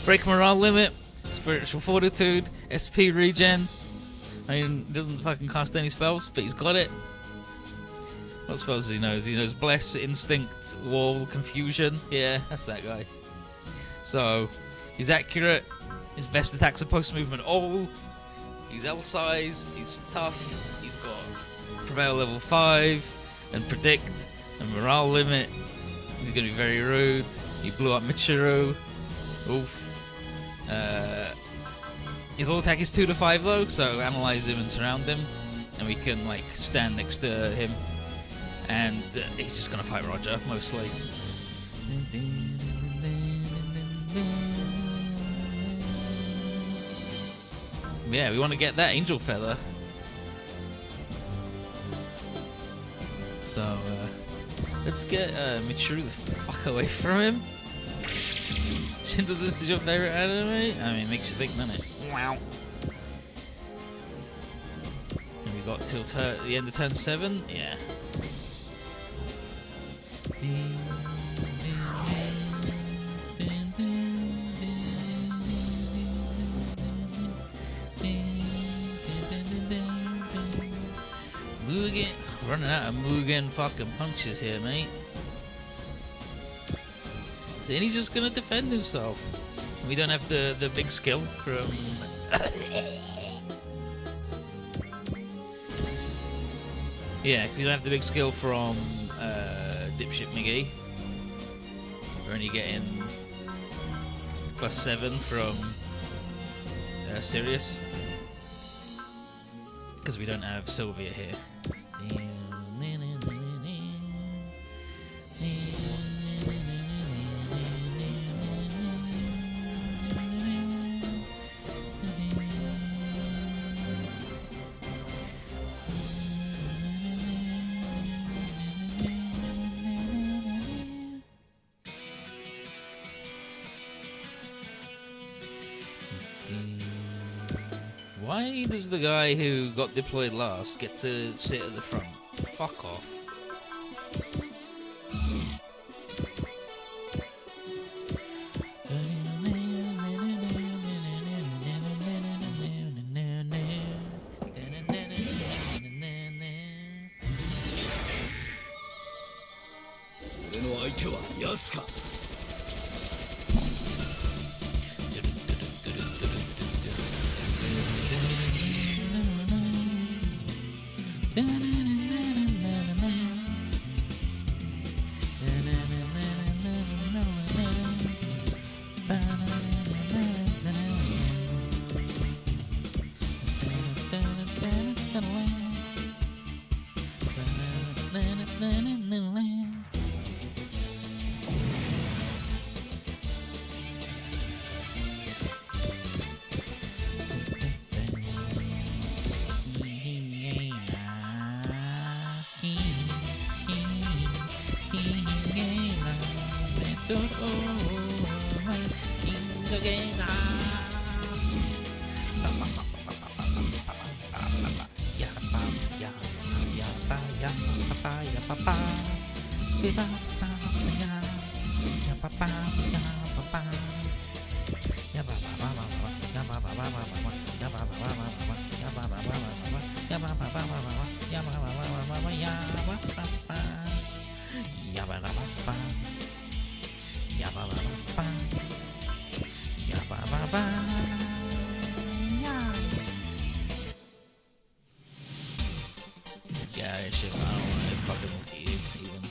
Break morale limit, spiritual fortitude, SP regen. I mean, he doesn't fucking cast any spells, but he's got it. What spells he knows? He knows Bless, Instinct, Wall, Confusion. Yeah, that's that guy. So, he's accurate. His best attacks are post-movement all. He's L-size, he's tough, he's got Prevail level 5, and Predict, and Morale limit. He's going to be very rude. He blew up Michiru. Oof. His all attack is 2 to 5 though, so analyze him and surround him. And we can, like, stand next to him. And he's just going to fight Roger, mostly. Yeah, we want to get that angel feather. So, let's get Michiru the fuck away from him. Schindler's List is your favourite anime? I mean, makes you think, doesn't it? Wow. And we got till the end of turn 7? Yeah. Mugen, running out of Mugen fucking punches here, mate. So, and he's just gonna defend himself. We don't have the big skill from. Yeah, we don't have the big skill from Dipshit McGee. We're only getting +7 from Sirius. Because we don't have Sylvia here. Why does the guy who got deployed last get to sit at the front? Fuck off. Yeah, shit, I don't want to fucking look at you, even.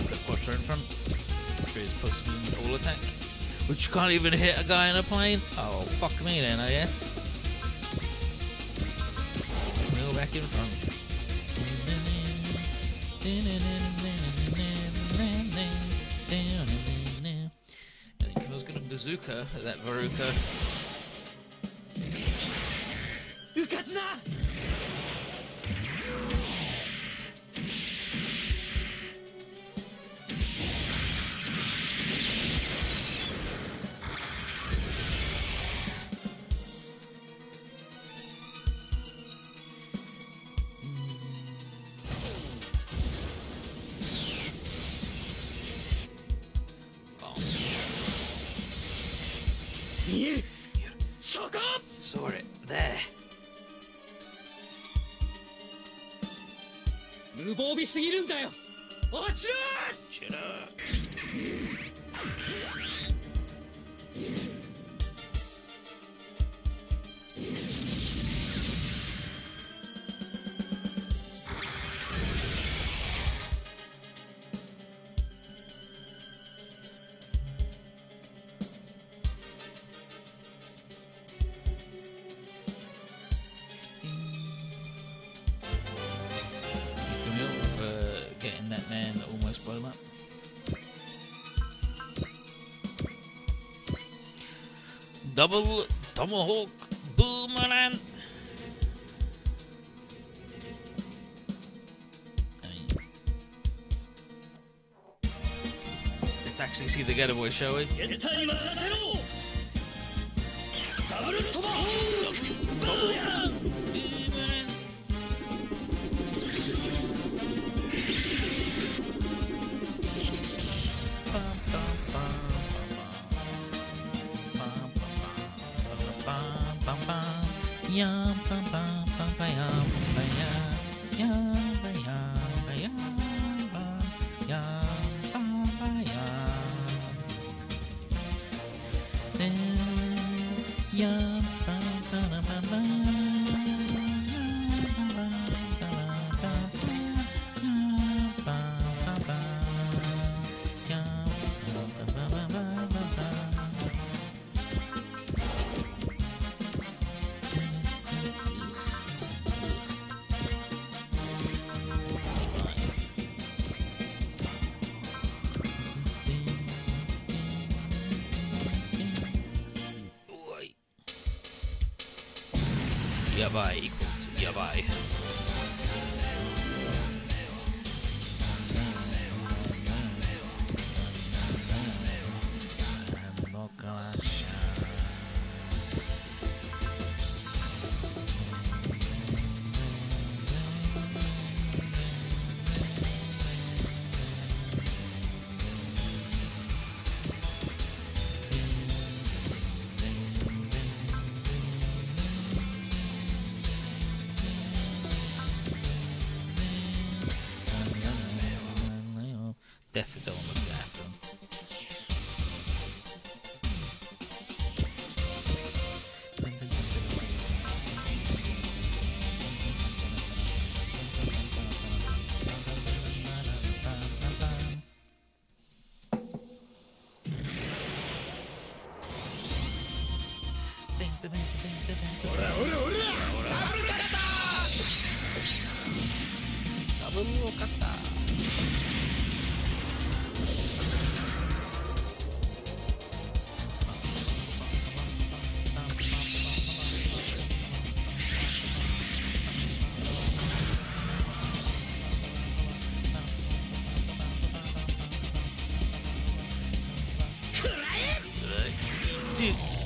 The Quattro in front for his postman all attack, which can't even hit a guy in a plane. Oh, fuck me then, I guess. Mill back in front. I think I was gonna bazooka at that Veruca. Saw it there. Shut up. Getting that man almost blown up. Double tomahawk boomerang. Let's actually see the Getter Boys, shall we? Yabai equals yabai. Definitely don't look after them. This.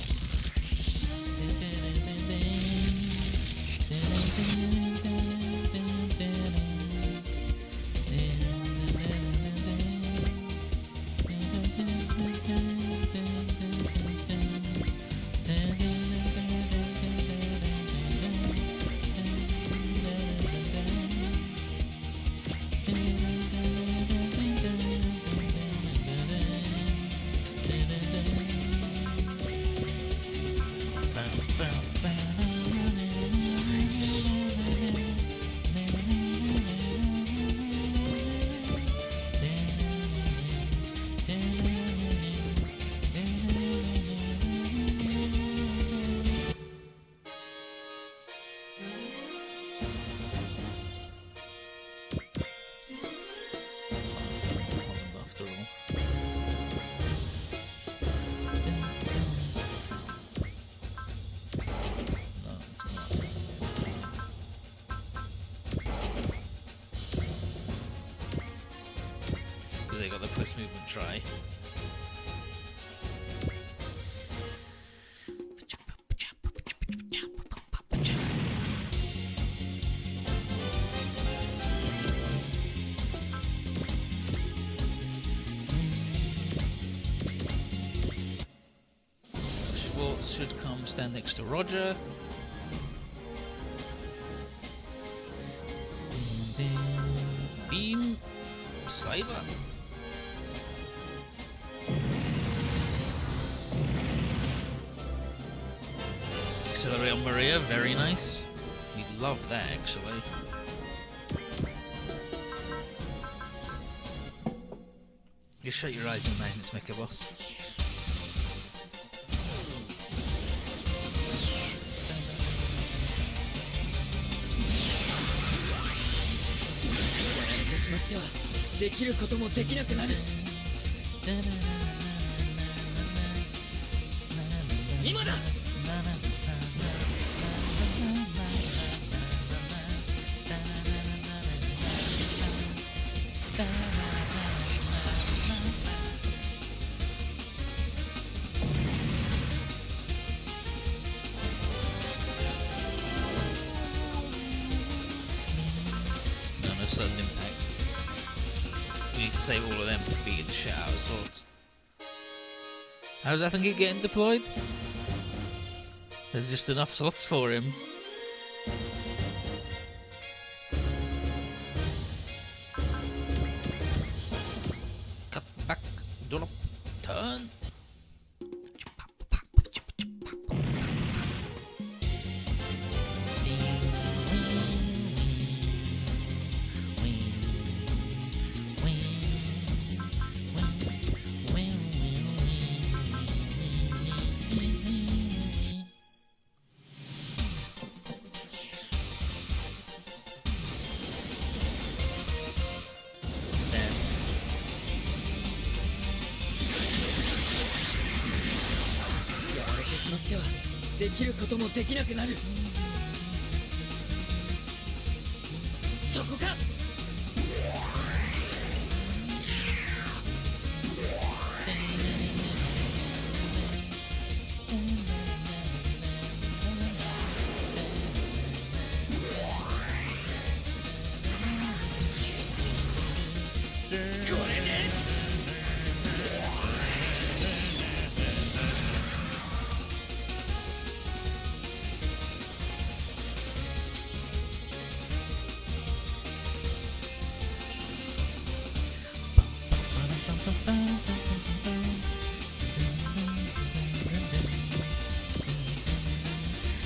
They got the push movement try. Schwartz should come stand next to Roger. Beam Saber. Accelerate on Maria, very nice. We love that actually. You shut your eyes and imagine it's Mecha Boss. sudden impact. We need to save all of them for beating the shit out of swords. How's that thing keep getting deployed? There's just enough slots for him. Cut back, drop, turn.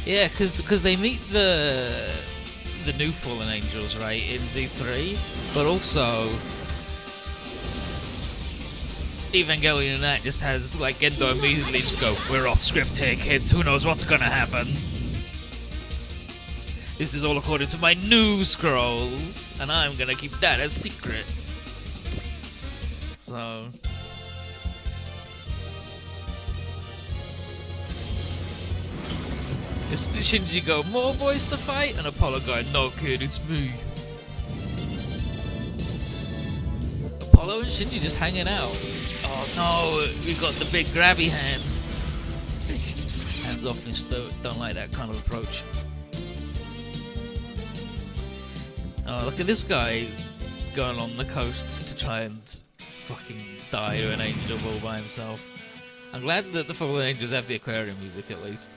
Yeah, because they meet the new fallen angels, right, in Z3, but also Evangelion and that just has, like, Gendo immediately just go, we're off script here, kids, who knows what's gonna happen. This is all according to my new scrolls, and I'm gonna keep that as secret. So... just Shinji go, more boys to fight? And Apollo go, no kid, it's me. Apollo and Shinji just hanging out. Oh no, we got the big grabby hand. Hands off, mister. Don't like that kind of approach. Oh, look at this guy going on the coast to try and fucking die to an angel all by himself. I'm glad that the fallen angels have the aquarium music at least.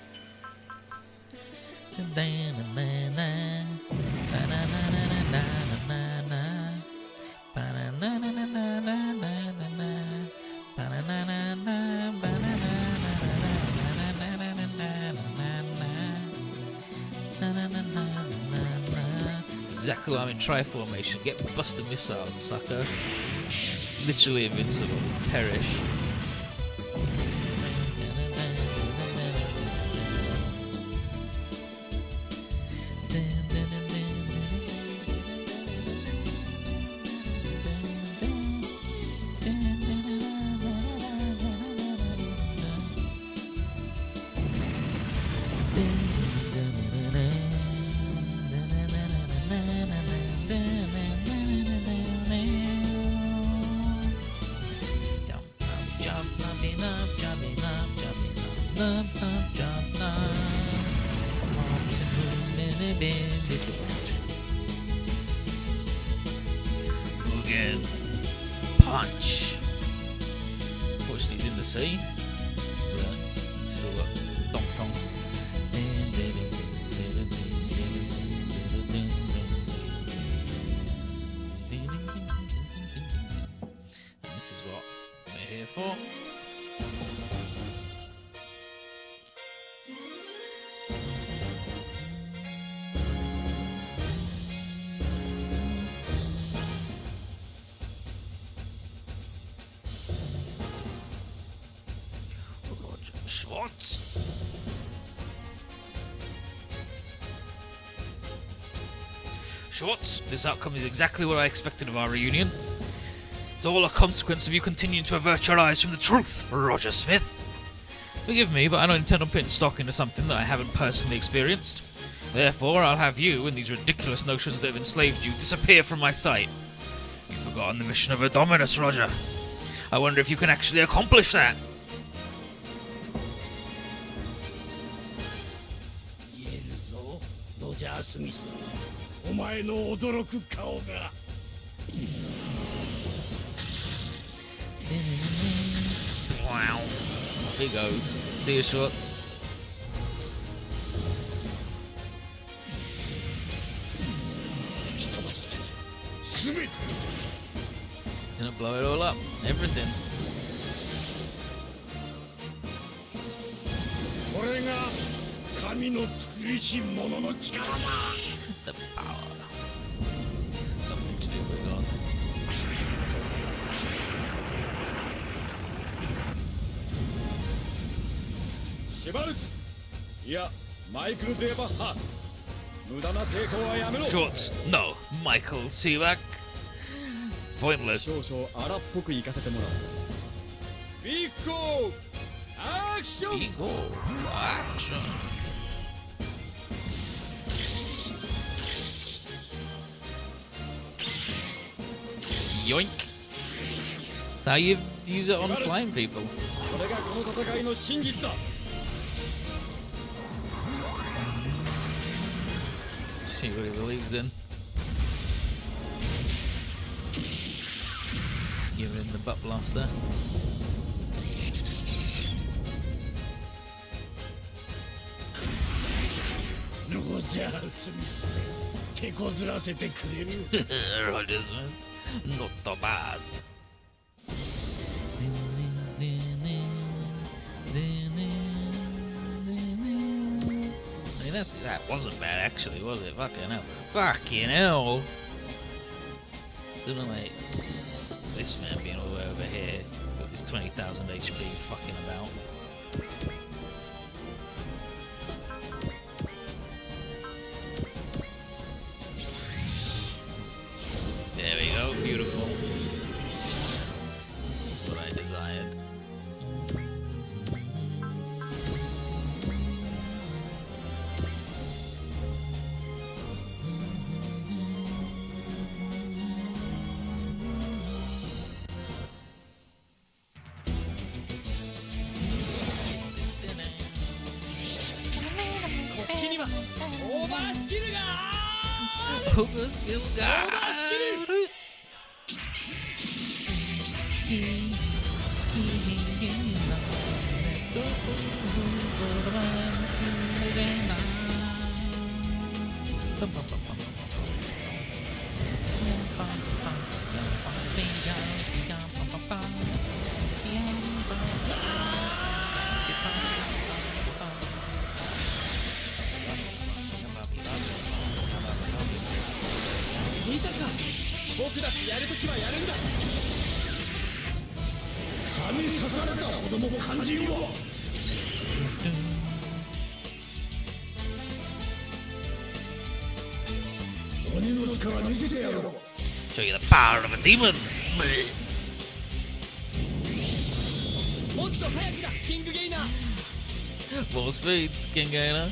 Exactly why I'm in tri-formation. Get Buster Missile, sucker. Literally invincible. Perish. Mugen punch. Unfortunately, he's in the sea. But still got Dong Tong. And this is what we're here for. Schwartz. Schwartz, this outcome is exactly what I expected of our reunion. It's all a consequence of you continuing to avert your eyes from the truth, Roger Smith. Forgive me, but I don't intend on putting stock into something that I haven't personally experienced. Therefore, I'll have you and these ridiculous notions that have enslaved you disappear from my sight. You've forgotten the mission of a Dominus, Roger. I wonder if you can actually accomplish that. Wow. Off he goes. See you, Schwartz. It's gonna blow it all up. Everything. The power. Something to do with God. シュバルツ、いや、マイクル・ゼーバッハ、無駄な抵抗はやめろ。 Schwartz, no, Michael Sivak. It's pointless. 少々荒っぽく行かせてもらう。ビッコアクション。 Ego action. Yoink. That's how you use it on flying people. これがこの戦いの真実だ。 See what he believes in. Give him the butt blaster. ロジャー・スミス、手こずらせてくれる。 Roger Smith. Not so bad. I mean, that wasn't bad actually, was it? Fucking hell. Fucking hell. Didn't like this man being all the way over here with his 20,000 HP fucking about. There we go, beautiful. This is what I desired. Overskill guard. Show you the power of a demon. More speed, King Gainer.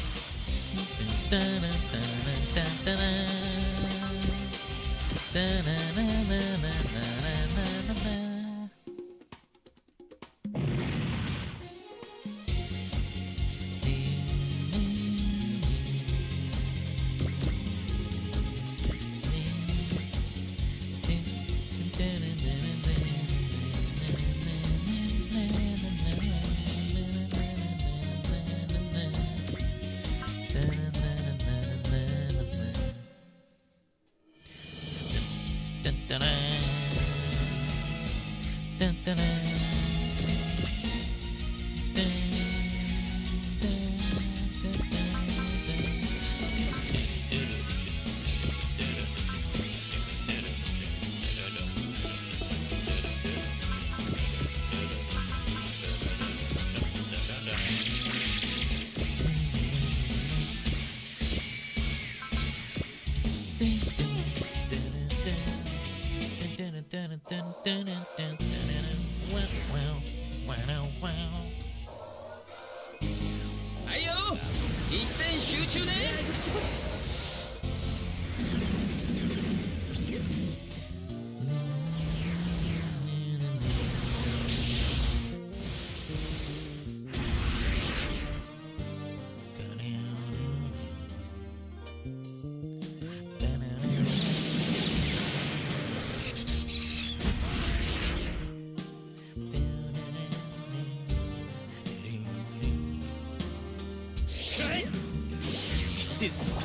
this.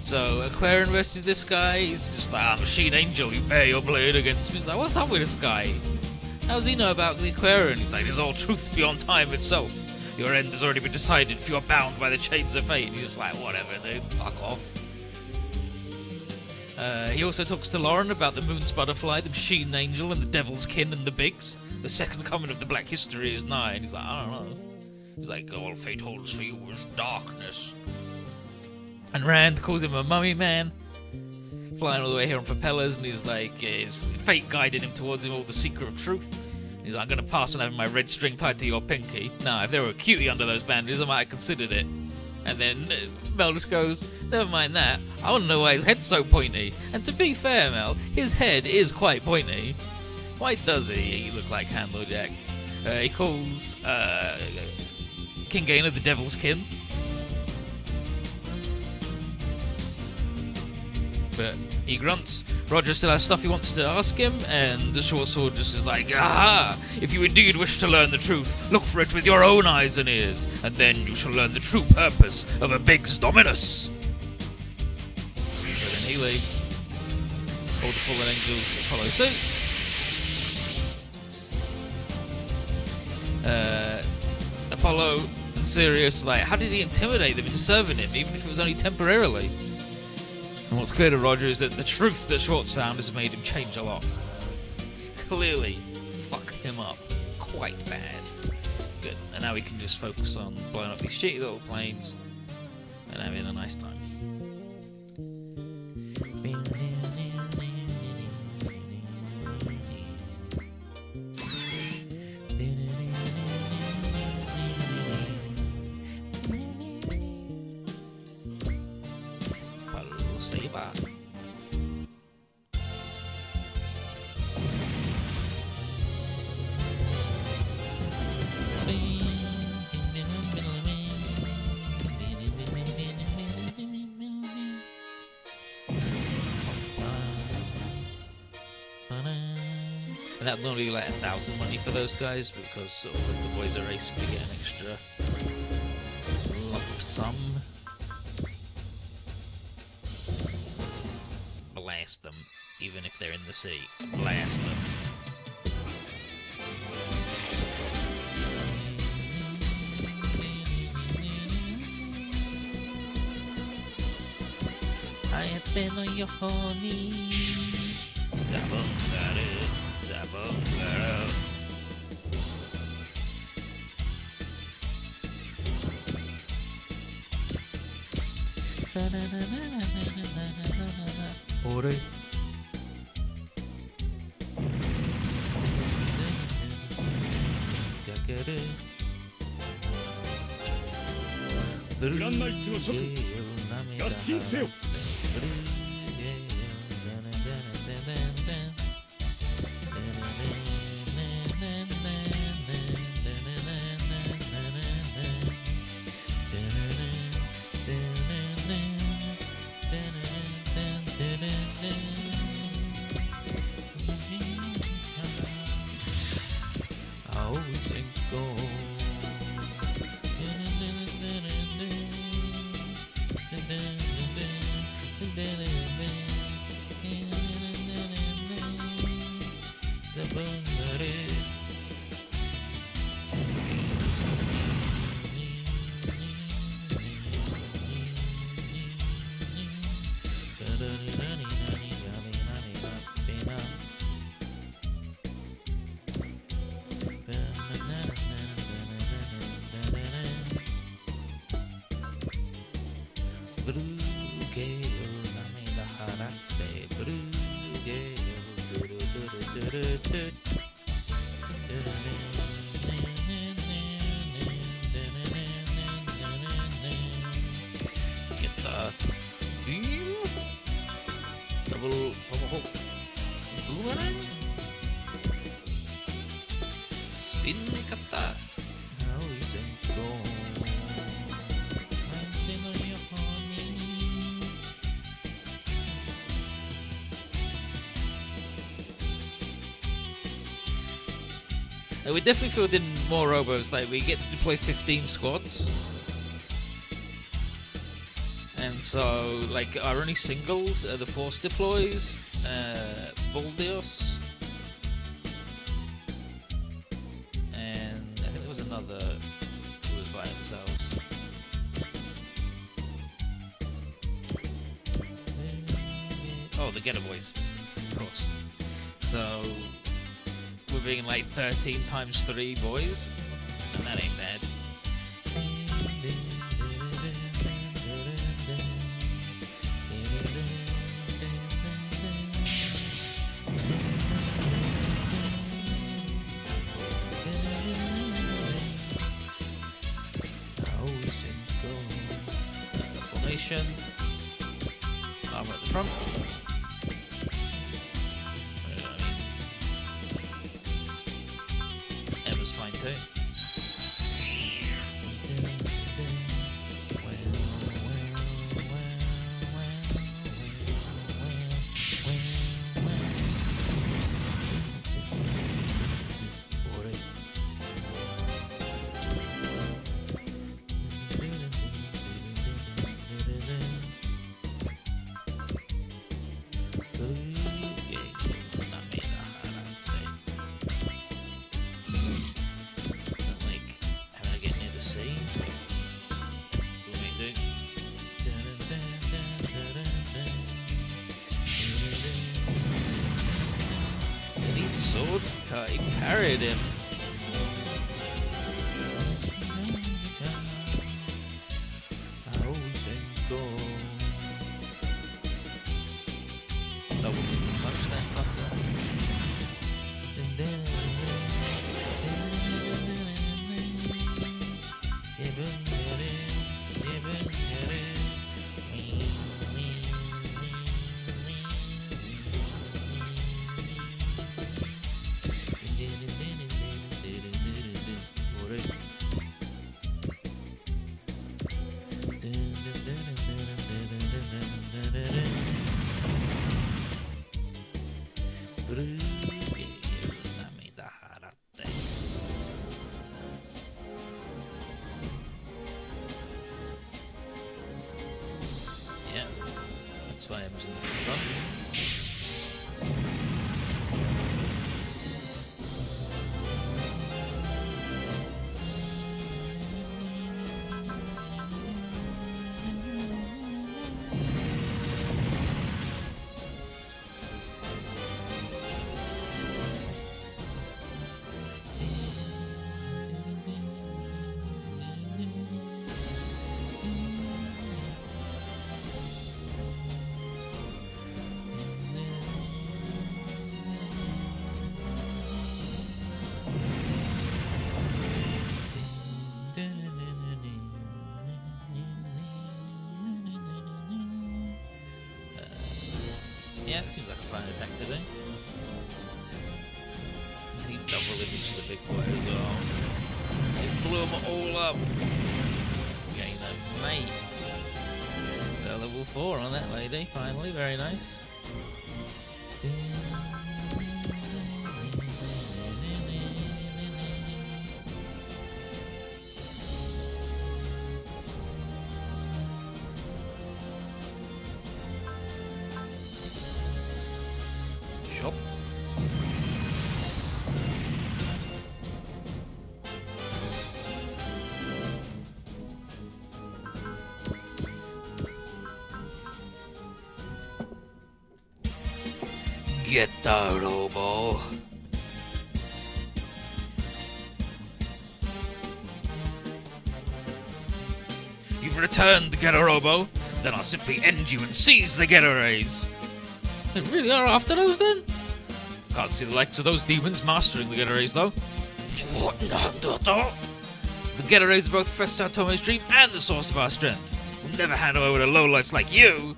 So Aquarian versus this guy, he's just like, Machine Angel, you bare your blade against me. He's like, what's up with this guy? How does he know about the Aquarian? He's like, there's all truth beyond time itself. Your end has already been decided if you're bound by the chains of fate. He's just like, whatever, dude, fuck off. He also talks to Lauren about the Moon's Butterfly, the Machine Angel, and the Devil's Kin and the Bigs. The second coming of the Black History is nigh. And he's like, I don't know. He's like, all fate holds for you is darkness. And Rand calls him a mummy man, flying all the way here on propellers, and he's like, his fate guided him towards him all the secret of truth. He's like, I'm going to pass on having my red string tied to your pinky. Now, if there were a cutie under those bandages, I might have considered it. And then Mel just goes, never mind that, I want to know why his head's so pointy. And to be fair, Mel, his head is quite pointy. Why does he look like Handler Jack? He calls King Gainer the Devil's Kin. But he grunts. Roger still has stuff he wants to ask him, and the short sword just is like, aha! If you indeed wish to learn the truth, look for it with your own eyes and ears, and then you shall learn the true purpose of a Big's Dominus. So then he leaves. All the fallen angels follow suit. Apollo and Sirius, like, how did he intimidate them into serving him, even if it was only temporarily? And what's clear to Roger is that the truth that Schwartz found has made him change a lot. Clearly fucked him up quite bad. Good. And now we can just focus on blowing up these shitty little planes and having a nice time. And that'll only be like 1,000 money for those guys because all of the boys are racing to get an extra lump sum. Blast them, even if they're in the sea. Blast them. Ore.グランナイツの諸君、合心せよ。Spin kata. We definitely filled in more robos. Like, we get to deploy 15 squads. And so, like, our only singles are the Force deploys, Baldios, and I think there was another who was by themselves. Oh, the Getter Boys, of course. So, we're being like 13 times 3 boys, and that ain't bad. Formation. Armor at the front. Emma's fine too. Sword cut, he parried him. Double punch that fucker. Yeah, that's why I was in the front. Yeah, it seems like a fine attack today. He double imaged the big boy as well. He blew them all up. Gain a mate. Got level 4 on that lady, finally, very nice. Shop. Get the robo. You've returned, Getter Robo. Then I'll simply end you and seize the Getter Rays. They really are after those then? Can't see the likes of those demons mastering the Getter Rays though. What? The Getter Rays are both Professor Satome's dream and the source of our strength. We'll never hand over to lowlifes like you.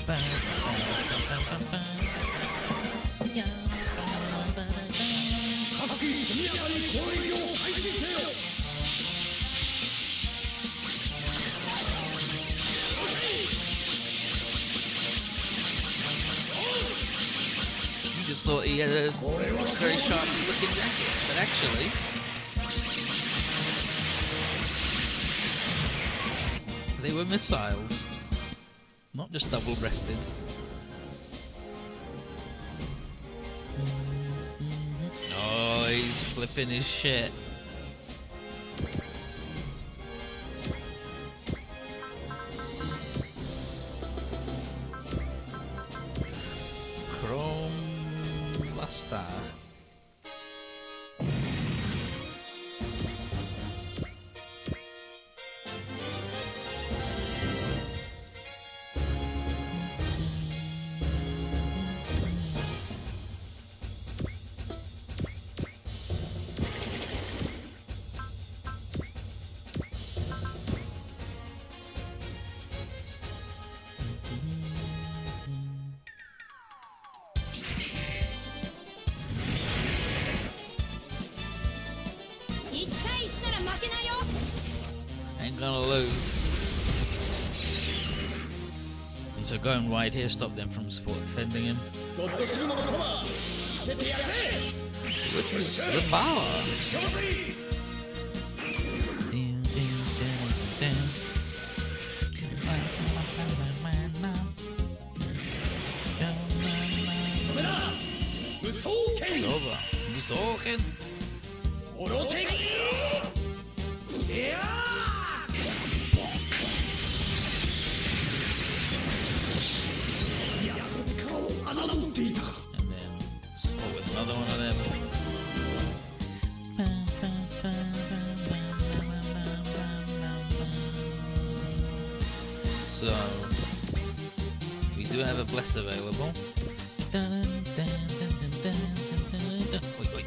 You just thought he had a very sharp looking jacket, but actually they were missiles, not just double-breasted. Oh, he's flipping his shit. Chrome Luster. Ain't gonna lose. And so going wide here stopped them from support defending him. Witness the power. It's over. Musouken. And then support with another one of them. So we do have a bless available. Wait, wait. Wait, wait.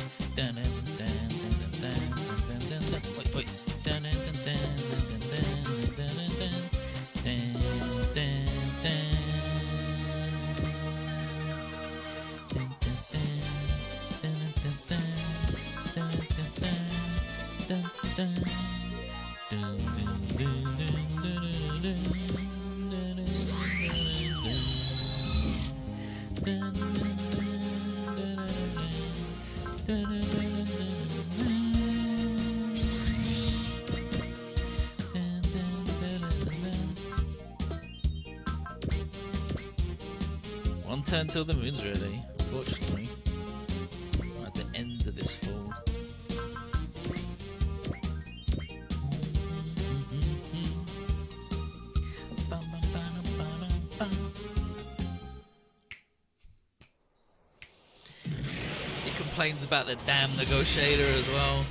One turn till the moon's ready, unfortunately. We're at the end of this fall. He complains about the damn negotiator as well.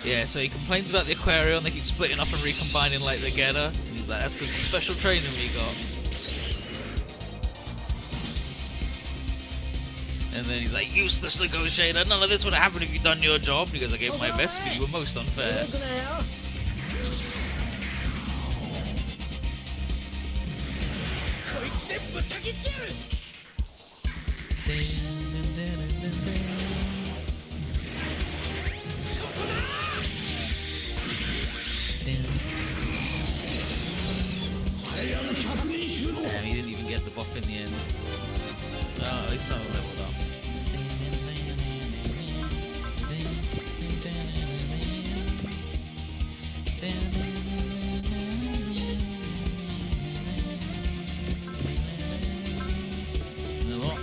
Yeah, so he complains about the Aquarion, they keep splitting up and recombining like the Getter. He's like, that's good special training we got. And then he's like, useless negotiator, none of this would have happened if you'd done your job. He goes, I gave my best, but you were most unfair. Damn, he didn't even get the buff in the end. Oh, at least someone leveled up. You know what?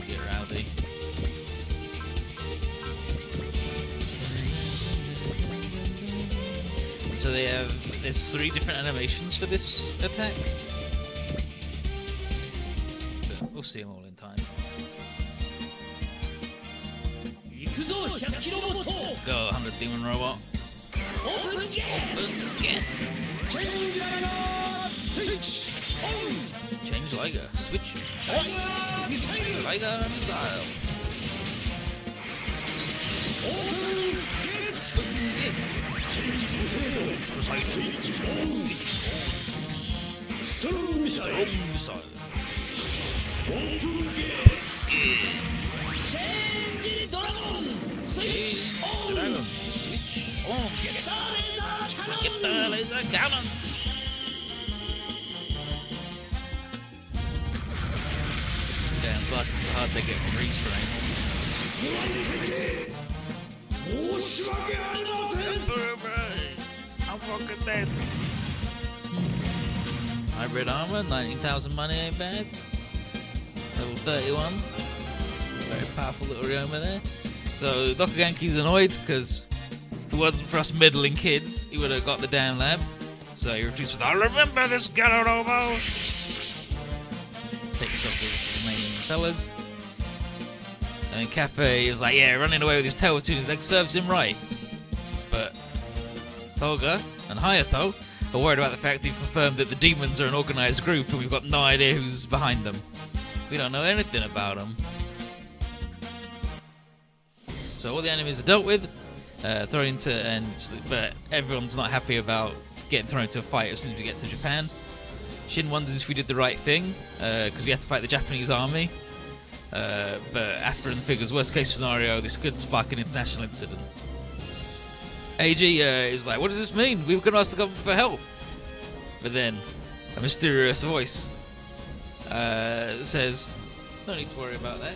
Get rowdy. So there's 3 different animations for this attack. But we'll see them all in time. Let's go, 100 Demon Robot. Open get. Change Liger. Switch on. Liger missile. Switch on. Storm missile. Change Dragon. Switch on. Get the laser cannon. Damn, blasting so hard they get freeze framed. I'm fucking dead. Hybrid armor, 19,000 money ain't bad. Level 31. Very powerful little Ryoma there. So Dokuganki's annoyed because if it wasn't for us middling kids, he would have got the damn lab. So he retreats with, I remember this Garorobo! Takes off his remaining fellas. And then Kappei is like, yeah, running away with his tail between his legs serves him right. But Toga and Hayato are worried about the fact that we've confirmed that the demons are an organised group and we've got no idea who's behind them. We don't know anything about them. So all the enemies are dealt with, thrown into, but everyone's not happy about getting thrown into a fight as soon as we get to Japan. Shin wonders if we did the right thing, because we had to fight the Japanese army. But after in the figures, worst case scenario, this could spark an international incident. AG is like, what does this mean? We were going to ask the government for help. But then a mysterious voice says, no need to worry about that.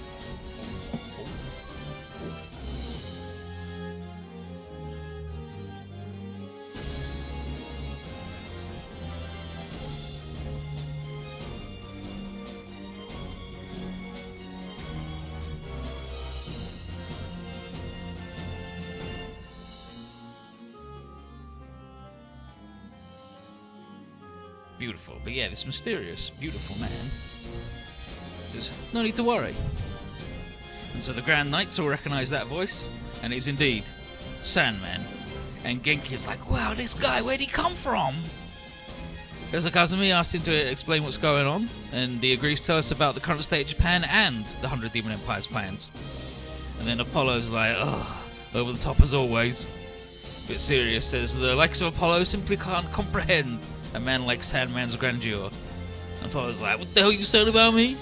Beautiful, but yeah, this mysterious, beautiful man says, no need to worry. And so the Grand Knights all recognize that voice, and it's indeed Sandman. And Genki is like, wow, this guy, where'd he come from? Professor Kazumi asks him to explain what's going on, and he agrees to tell us about the current state of Japan and the 100 Demon Empire's plans. And then Apollo's like, oh, over the top as always. But Sirius says, the likes of Apollo simply can't comprehend a man like Sandman's grandeur. And Apollo's like, what the hell are you saying about me?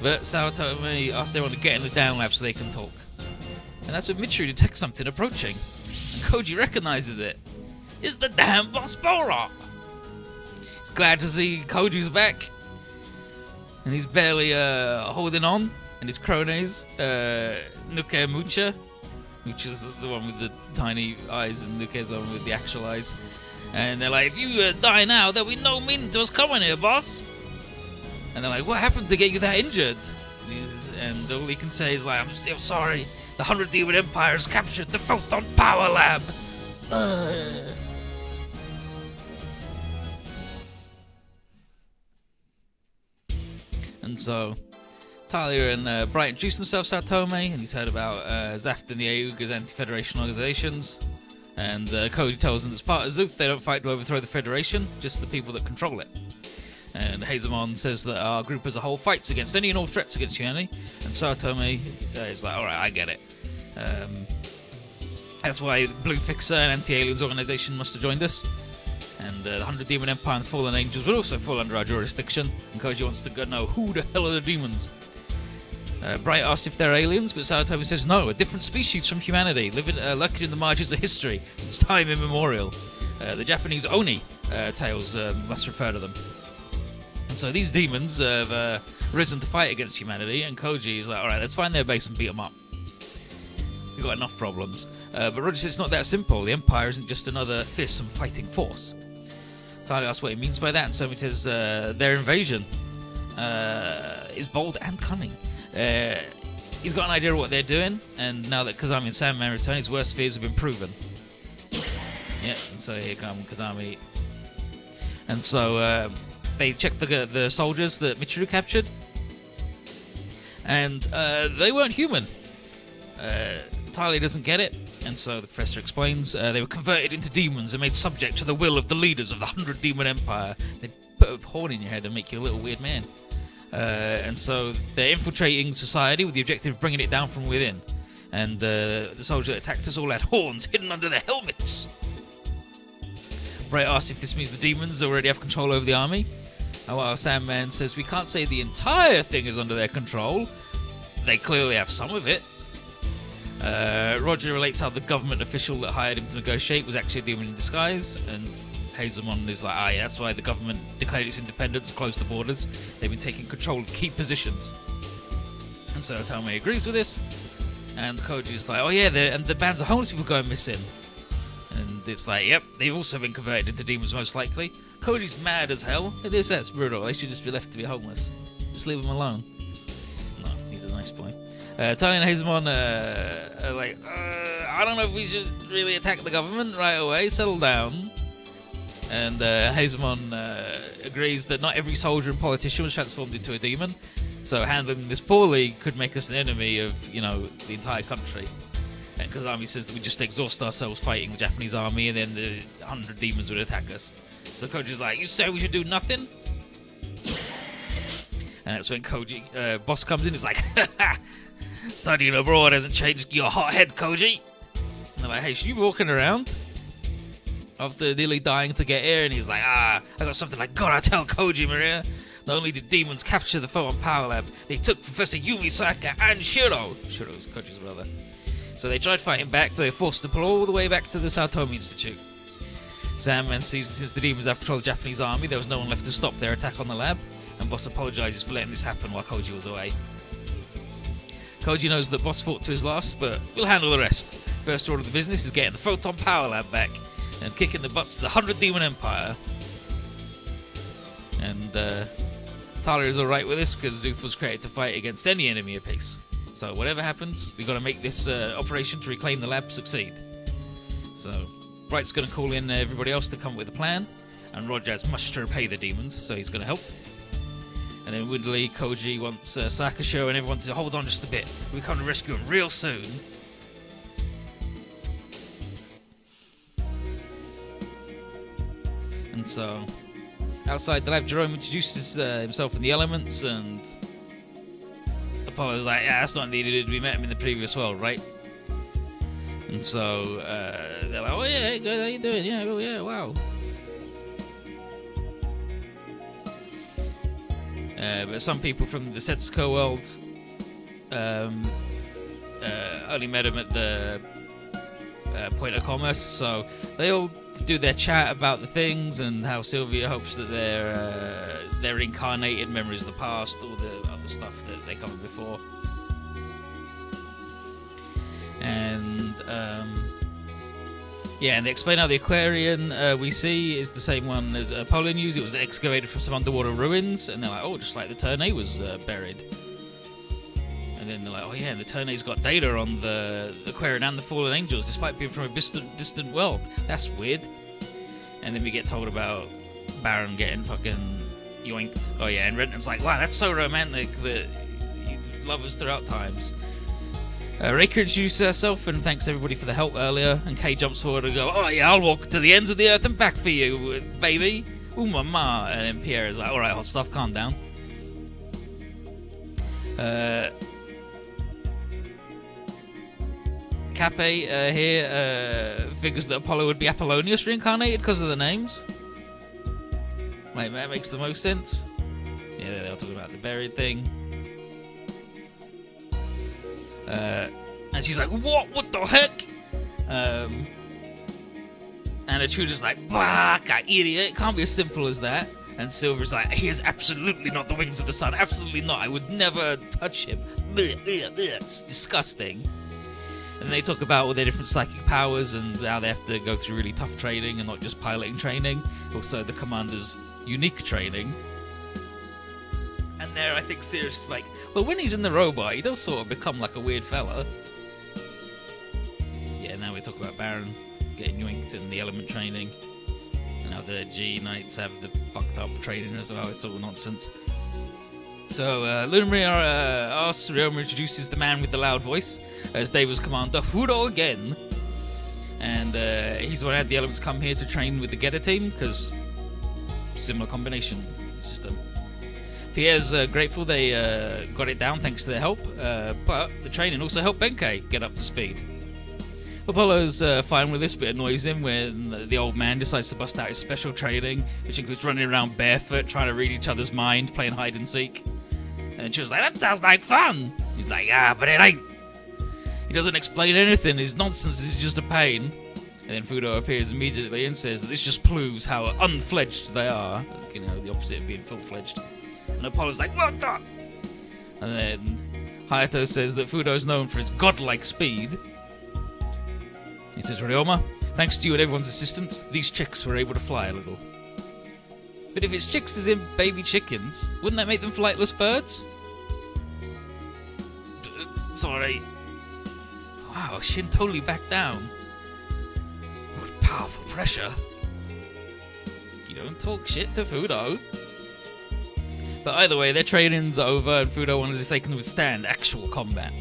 But Sawatomi asks everyone to get in the down lab so they can talk. And that's when Mitsuru detects something approaching. And Koji recognizes it. It's the damn Boss Bora! He's glad to see Koji's back. And he's barely holding on. And his cronies, Nuke and Mucha. Mucha's the one with the tiny eyes, and Nuke's the one with the actual eyes. And they're like, if you die now, there'll be no meaning to us coming here, boss. And they're like, what happened to get you that injured? And all he can say is like, I'm still sorry. The 100 Demon Empire has captured the Photon Power Lab. And so Talia and Bright introduce themselves to Satome, and he's heard about Zaft and the Ayuga's anti-Federation organizations. And Koji tells them that as part of Zoof, they don't fight to overthrow the Federation, just the people that control it. And Hazemon says that our group as a whole fights against any and all threats against humanity. And Satome is like, alright, I get it. That's why Blue Fixer and Anti-Aliens organization must have joined us. And the 100 Demon Empire and the Fallen Angels will also fall under our jurisdiction. And Koji wants to know who the hell are the demons. Bright asks if they're aliens, but Sawatomi says no, a different species from humanity, living lurking in the margins of history since time immemorial. The Japanese Oni tales must refer to them. And so these demons have risen to fight against humanity, and Koji is like, alright, let's find their base and beat them up. We've got enough problems. But Roger says it's not that simple. The Empire isn't just another fearsome fighting force. Talia asks what he means by that, and Somi says their invasion is bold and cunning. He's got an idea of what they're doing, and now that Kazami and Sandman return, his worst fears have been proven. Yeah, and so here come Kazami. And so they check the soldiers that Mitsuru captured, and they weren't human. Talia doesn't get it, and so the professor explains they were converted into demons and made subject to the will of the leaders of the 100 Demon Empire. They put a horn in your head and make you a little weird man. And so they're infiltrating society with the objective of bringing it down from within. And the soldier that attacked us all had horns hidden under their helmets. Bright asks if this means the demons already have control over the army. And while Sandman says we can't say the entire thing is under their control, they clearly have some of it. Roger relates how the government official that hired him to negotiate was actually a demon in disguise, and Hazelmon is like, yeah, that's why the government declared its independence and closed the borders. They've been taking control of key positions. And so Tomei agrees with this, and Koji's like, oh yeah, and the bands of homeless people going missing. And it's like, yep, they've also been converted into demons most likely. Koji's mad as hell. That's brutal. They should just be left to be homeless. Just leave them alone. No, he's a nice boy. Tony and Hazelmon are like, I don't know if we should really attack the government right away. Settle down. And Hazelmon agrees that not every soldier and politician was transformed into a demon. So handling this poorly could make us an enemy of, the entire country. And Kazami says that we just exhaust ourselves fighting the Japanese army, and then the 100 demons would attack us. So Koji's like, you say we should do nothing? And that's when Boss comes in. He's like, studying abroad hasn't changed your hot head, Koji. And they're like, hey, should you be walking around after nearly dying to get here? And he's like, I got something I gotta tell Koji, Maria. Not only did demons capture the Photon Power Lab, they took Professor Yumi Saka and Shiro. Shiro's Koji's brother. So they tried fighting back, but they were forced to pull all the way back to the Saotomi Institute. Sandman sees that since the demons have control of the Japanese army, there was no one left to stop their attack on the lab, and Boss apologizes for letting this happen while Koji was away. Koji knows that Boss fought to his last, but we'll handle the rest. First order of the business is getting the Photon Power Lab back, and kicking the butts of the 100 Demon Empire. And Talia is alright with this, because Zuth was created to fight against any enemy of peace. So whatever happens, we've got to make this operation to reclaim the lab succeed. So Bright's going to call in everybody else to come up with a plan, and Roger has much to repay the demons, so he's going to help. And then weirdly, Koji wants Sakasho and everyone to hold on just a bit. We'll come to rescue him real soon. And so, outside the lab, Jerome introduces himself in the elements, and Apollo's like, yeah, that's not needed. We met him in the previous world, right? And so, they're like, oh yeah, hey, good, how you doing? Yeah, oh yeah, wow. But some people from the Setsuko world only met him at the point of commerce, so they all do their chat about the things and how Sylvia hopes that their reincarnated memories of the past, all the other stuff that they covered before. And and they explain how the Aquarian we see is the same one as Poland used. It was excavated from some underwater ruins, and they're like, oh, just like the Tournay was buried. And then they're like, oh yeah, and the Tournay's got data on the Aquarian and the Fallen Angels, despite being from a distant world. That's weird. And then we get told about Baron getting fucking yoinked. Oh yeah, and Renton's like, wow, that's so romantic that you love us throughout times. Reika introduces herself and thanks everybody for the help earlier, and Kay jumps forward and goes, oh yeah, I'll walk to the ends of the earth and back for you, baby. Ooh, mama. And then Pierre is like, alright, hot stuff, calm down. Cape here figures that Apollo would be Apollonius reincarnated because of the names. Like, that makes the most sense. Yeah, they're talking about the buried thing. And she's like, what the heck? And Achuda's like, baka, idiot, it can't be as simple as that. And Silver's like, he is absolutely not the wings of the sun, absolutely not, I would never touch him. It's disgusting. And they talk about all their different psychic powers and how they have to go through really tough training and not just piloting training, also the commander's unique training. And there, I think Sirius is like, well, when he's in the robot, he does sort of become like a weird fella. Yeah, now we talk about Baron getting yoinked and the element training. And how the G Knights have the fucked up training as well. It's all nonsense. So, Luna Maria asks, Ryoma introduces the man with the loud voice as David's commander, Furo again. And he's the one who had the elements come here to train with the Getter team, because similar combination system. Pierre's grateful they got it down thanks to their help, but the training also helped Benkei get up to speed. Apollo's fine with this, but annoys him when the old man decides to bust out his special training, which includes running around barefoot, trying to read each other's mind, playing hide and seek. And Jiren's like, that sounds like fun! He's like, yeah, but it ain't. He doesn't explain anything, his nonsense is just a pain. And then Fudo appears immediately and says that this just proves how unfledged they are. You know, the opposite of being full-fledged. And Apollo's like, what the? And then Hayato says that Fudo is known for his godlike speed. He says, Ryoma, thanks to you and everyone's assistance, these chicks were able to fly a little. But if it's chicks as in baby chickens, wouldn't that make them flightless birds? Sorry. Wow, Shin totally backed down. What powerful pressure. You don't talk shit to Fudo. But either way, their training's over, and Fudo wonders if they can withstand actual combat.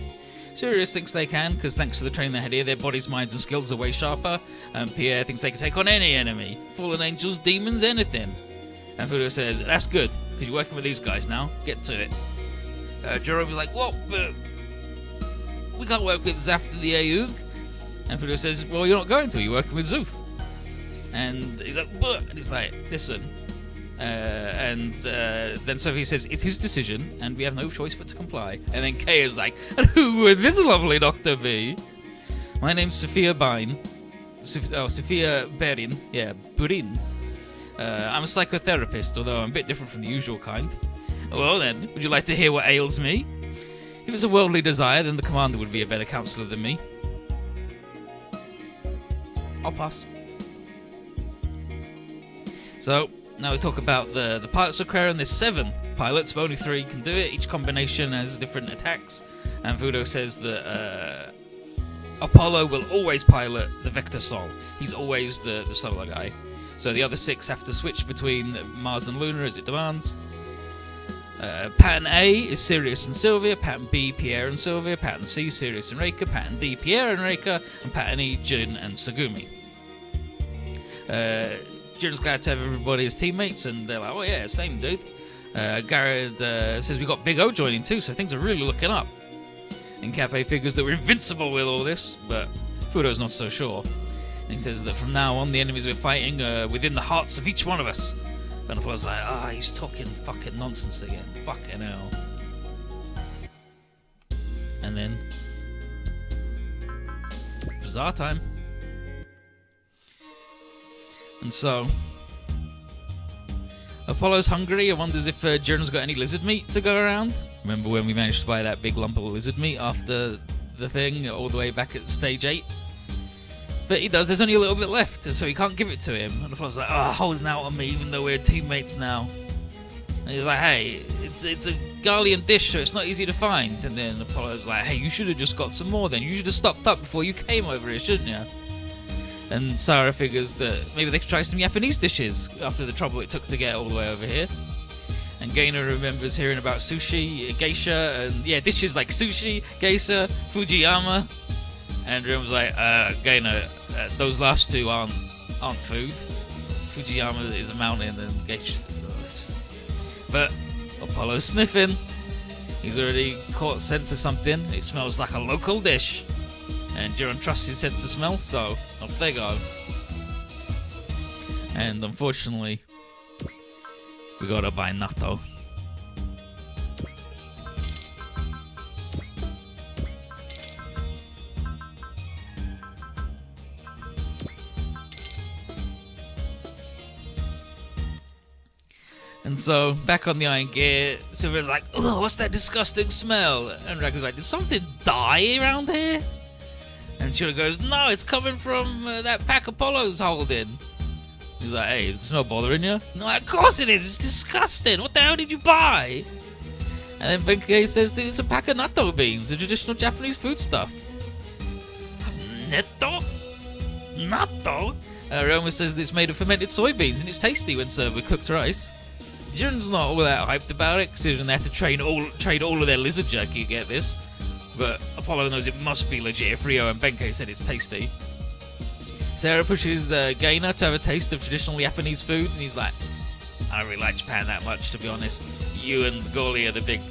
Sirius thinks they can, because thanks to the training they had here, their bodies, minds, and skills are way sharper. And Pierre thinks they can take on any enemy. Fallen angels, demons, anything. And Fudo says, that's good, because you're working with these guys now. Get to it. Jerome's like, what? We can't work with Zafta the Aoug. And Fudo says, well, you're not going to. You're working with Zuth. And he's like, but. And he's like, listen. Then Sophie says it's his decision and we have no choice but to comply. And then Kay is like, and who would this lovely doctor be? My name's Sophia Bine. Sophia Berin. Yeah, Burin. I'm a psychotherapist, although I'm a bit different from the usual kind. Well then, would you like to hear what ails me? If it's a worldly desire, then the commander would be a better counselor than me. I'll pass. So, now we talk about the pilots of Krera, and there's 7 pilots, but only 3 can do it. Each combination has different attacks, and Fudo says that Apollo will always pilot the Vector Sol. He's always the solar guy. So the other 6 have to switch between Mars and Luna as it demands. Pattern A is Sirius and Sylvia, Pattern B, Pierre and Sylvia, Pattern C, Sirius and Reika, Pattern D, Pierre and Reika, and Pattern E, Jin and Sagumi. Jiren's glad to have everybody as teammates, and they're like, oh yeah, same dude. Garrett says we got Big O joining too, so things are really looking up. And Cafe figures that we're invincible with all this, but Fudo's not so sure. And he says that from now on, the enemies we're fighting are within the hearts of each one of us. And Apollo's like, he's talking fucking nonsense again. Fucking hell. And then, bizarre time. And so, Apollo's hungry and wonders if Jiren's got any lizard meat to go around. Remember when we managed to buy that big lump of lizard meat after the thing, all the way back at stage 8? But he does, there's only a little bit left, and so he can't give it to him. And Apollo's like, holding out on me even though we're teammates now. And he's like, hey, it's a Garlean dish, so it's not easy to find. And then Apollo's like, hey, you should have just got some more then. You should have stocked up before you came over here, shouldn't you? And Sarah figures that maybe they could try some Japanese dishes after the trouble it took to get all the way over here. And Gaina remembers hearing about sushi, geisha, and yeah, dishes like sushi, geisha, Fujiyama. And Ryom's like, Gaina, those last 2 aren't food. Fujiyama is a mountain and geisha. But Apollo's sniffing. He's already caught sense of something. It smells like a local dish. And Jiren trusts his sense of smell, so off they go. And unfortunately, we gotta buy natto. And so, back on the Iron Gear, Sylvia's like, ugh, what's that disgusting smell? And Raggar's like, did something die around here? And Shura goes, no, it's coming from that pack Apollo's holding. He's like, hey, is the smell bothering you? No, of course it is, it's disgusting. What the hell did you buy? And then Benkei says that it's a pack of natto beans, the traditional Japanese food stuff. Netto? Natto? Roma says that it's made of fermented soybeans and it's tasty when served with cooked rice. Jiren's not all that hyped about it, considering they have to trade all of their lizard jerky to get this. But Apollo knows it must be legit if Ryo and Benkei said it's tasty. Sarah pushes Gaina to have a taste of traditional Japanese food, and he's like, I don't really like Japan that much, to be honest. You and Goli are the big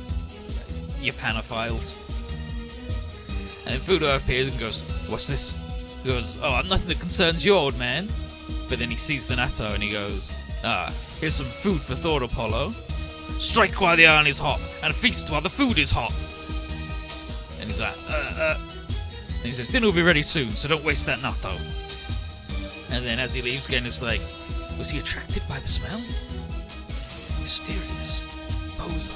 Japanophiles. And then Fudo appears and goes, "What's this?" He goes, "Oh, nothing that concerns you, old man." But then he sees the natto and he goes, "Ah, here's some food for Thor Apollo. Strike while the iron is hot, and feast while the food is hot." And he's like, And he says, "Dinner will be ready soon, so don't waste that natto." And then as he leaves, Gen is like, "Was he attracted by the smell? Mysterious. Poser."